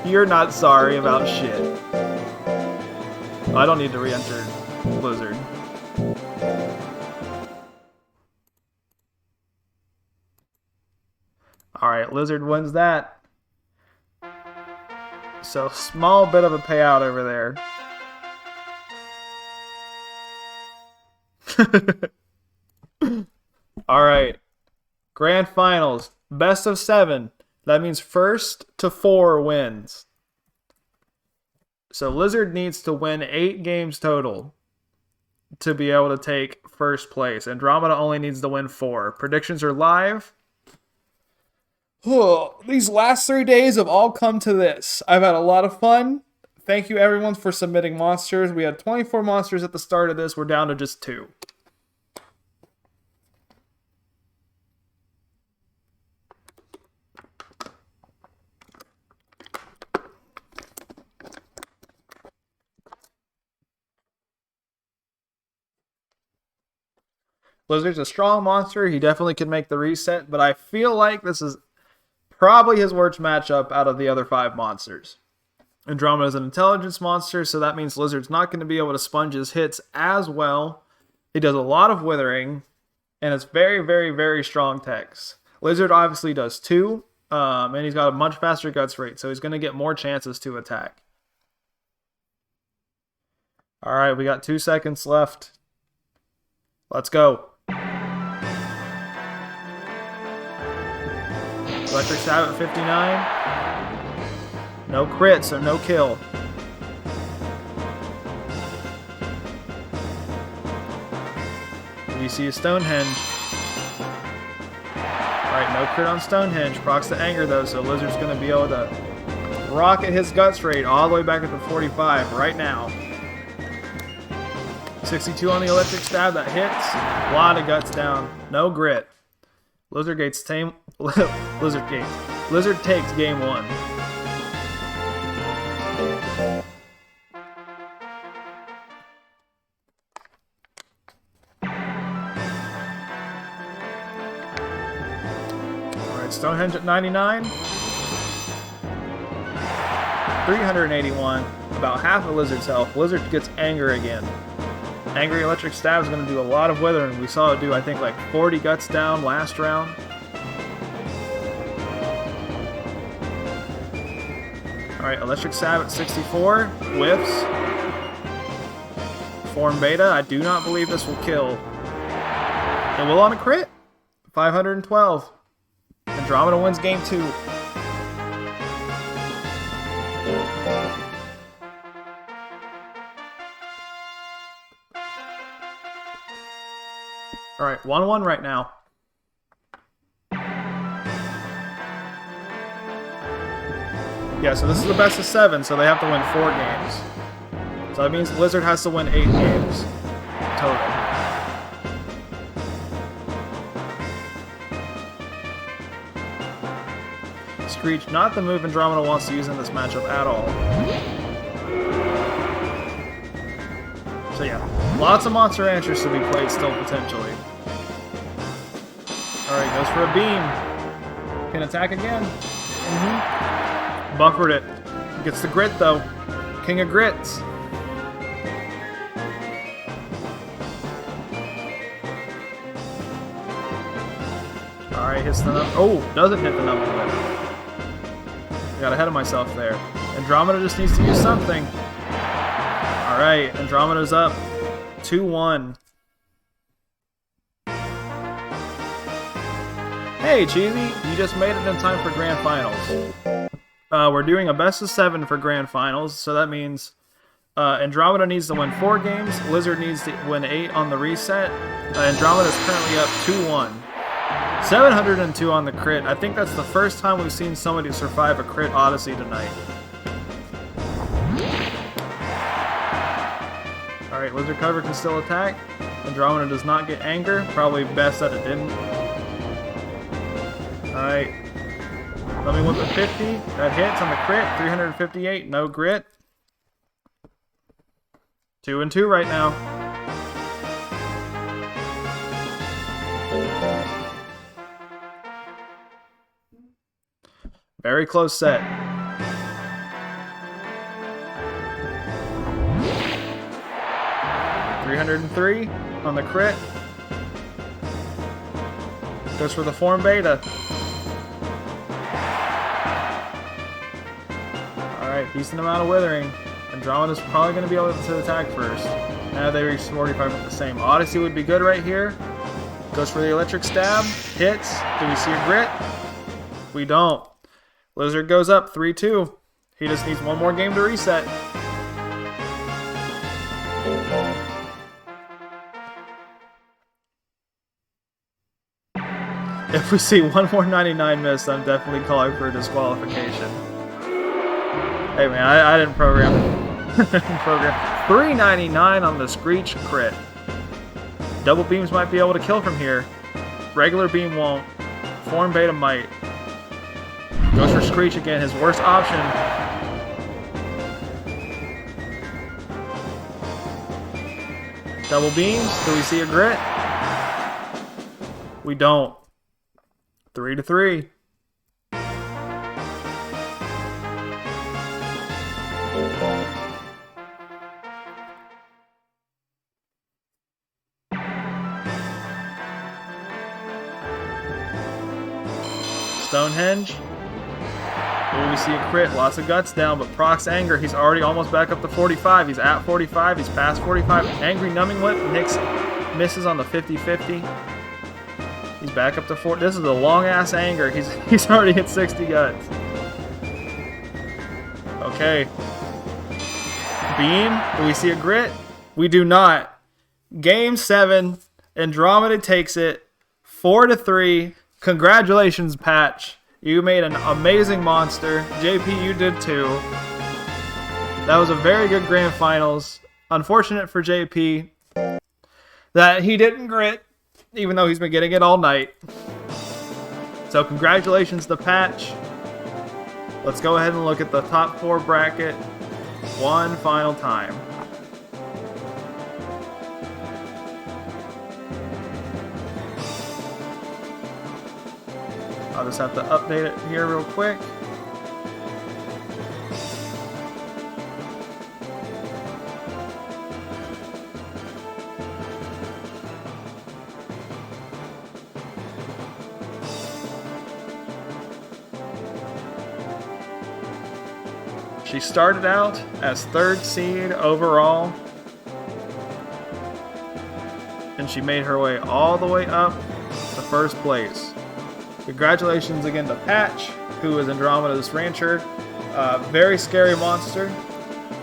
You're not sorry about shit. I don't need to re-enter Lizard. Alright, Lizard wins that. So, small bit of a payout over there. Alright. Grand Finals. Best of 7. That means 1st to 4 wins. So Lizard needs to win 8 games total to be able to take 1st place. Andromeda only needs to win 4. Predictions are live. These last 3 days have all come to this. I've had a lot of fun. Thank you everyone for submitting monsters. We had 24 monsters at the start of this. We're down to just 2. Lizard's a strong monster. He definitely can make the reset, but I feel like this is probably his worst matchup out of the other 5 monsters. Andromeda is an intelligence monster, so that means Lizard's not going to be able to sponge his hits as well. He does a lot of withering, and it's very, very, very strong techs. Lizard obviously does too, and he's got a much faster guts rate, so he's going to get more chances to attack. Alright, we got 2 seconds left. Let's go. Electric Stab at 59. No crit, so no kill. We see a Stonehenge. Alright, no crit on Stonehenge. Procs the anger though, so Lizard's going to be able to rocket his guts rate all the way back up to 45 right now. 62 on the electric stab, that hits. A lot of guts down. No grit. Lizard takes game 1. Alright, Stonehenge at 99. 381. About half of Lizard's health. Lizard gets anger again. Angry Electric Stab is going to do a lot of withering. We saw it do, I think, like 40 guts down last round. Alright, Electric Stab at 64. Whiffs. Form Beta. I do not believe this will kill. It will on a crit. 512. Andromeda wins game 2. Alright, 1-1 right now. Yeah, so this is the best of 7, so they have to win 4 games. So that means Lizard has to win 8 games total. Screech, not the move Andromeda wants to use in this matchup at all. So yeah, lots of monster answers to be played still potentially. Alright, goes for a beam. Can attack again. Buffered it. Gets the grit though. King of grits. Alright, hits the number. Oh, doesn't hit the number limit. Got ahead of myself there. Andromeda just needs to use something. Alright, Andromeda's up 2-1. Hey, Cheesy, you just made it in time for Grand Finals. We're doing a best of 7 for Grand Finals, so that means Andromeda needs to win 4 games, Lizard needs to win 8 on the reset. Andromeda's currently up 2-1. 702 on the crit. I think that's the first time we've seen somebody survive a crit Odyssey tonight. Alright, Lizard cover can still attack. Andromeda does not get anger. Probably best that it didn't. Alright. Let me whip at 50. That hits on the crit. 358. No grit. 2-2 right now. Very close set. $303 on the crit. Goes for the form beta. Alright, decent amount of withering. Andromeda's probably going to be able to attack first. Now they reach 45 with the same. Odyssey would be good right here. Goes for the electric stab. Hits. Do we see a grit? We don't. Lizard goes up 3-2. He just needs one more game to reset. If we see one more 99 miss, I'm definitely calling for a disqualification. Hey man, I didn't program it. 399 on the Screech crit. Double beams might be able to kill from here. Regular beam won't. Form beta might. Goes for Screech again, his worst option. Double beams. Do we see a grit? We don't. 3-3. Stonehenge. Ooh, we see a crit. Lots of guts down, but Proc's anger. He's already almost back up to 45. He's at 45. He's past 45. Angry Numbing Whip. Nix misses on the 50-50. He's back up to 4. This is a long-ass anger. He's already hit 60 guts. Okay. Beam. Do we see a grit? We do not. Game 7. Andromeda takes it 4-3. Congratulations, Patch. You made an amazing monster. JP, you did too. That was a very good grand finals. Unfortunate for JP that he didn't grit, even though he's been getting it all night. So congratulations to Patch. Let's go ahead and look at the top 4 bracket one final time. I'll just have to update it here real quick. She started out as 3rd seed overall, and she made her way all the way up to 1st place. Congratulations again to Patch, who is Andromeda's rancher. Very scary monster.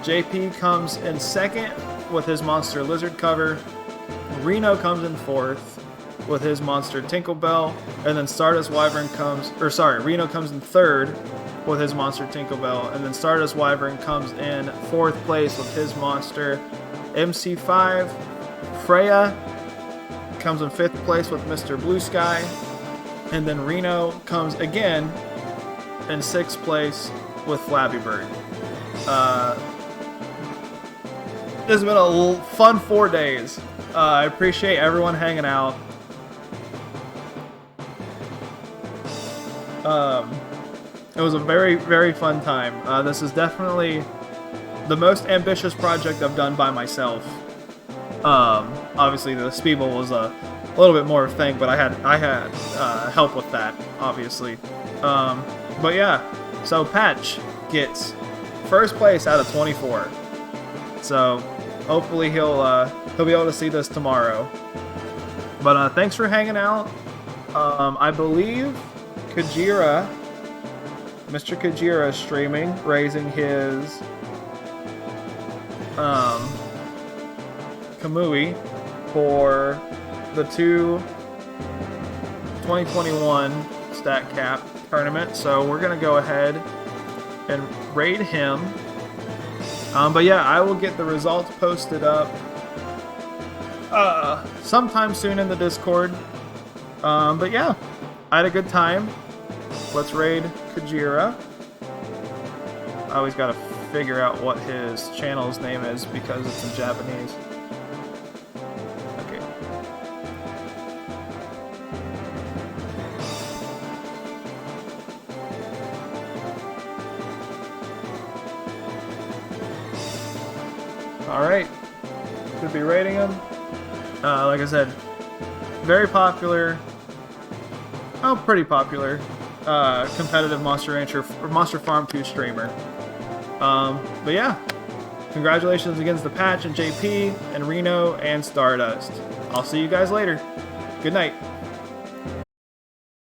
JP comes in 2nd with his monster Lizard Cover. Reno comes in 4th with his monster Tinklebell. And then Stardust Wyvern comes, Reno comes in 3rd with his monster Tinklebell. And then Stardust Wyvern comes in 4th place with his monster MC5. Freya comes in 5th place with Mr. Blue Sky. And then Reno comes again in 6th place with Flappy Bird. This has been a fun 4 days. I appreciate everyone hanging out. It was a very, very fun time. This is definitely the most ambitious project I've done by myself. Obviously, the Speeble was a little bit more of a thing, but I had help with that, obviously. But yeah, so Patch gets 1st place out of 24. So hopefully he'll be able to see this tomorrow. But thanks for hanging out. I believe Kajira, Mr. Kajira is streaming, raising his Kamui for the 2021 Stat Cap tournament. So we're going to go ahead and raid him. But yeah, I will get the results posted up sometime soon in the Discord. But yeah, I had a good time. Let's raid Kajira. I always got to figure out what his channel's name is because it's in Japanese. Okay. Alright. Should be rating him. Like I said, very popular. Oh, pretty popular. Competitive Monster Rancher or Monster Farm 2 streamer. But yeah, congratulations against the Patch and JP and Reno and Stardust. I'll see you guys later. Good night.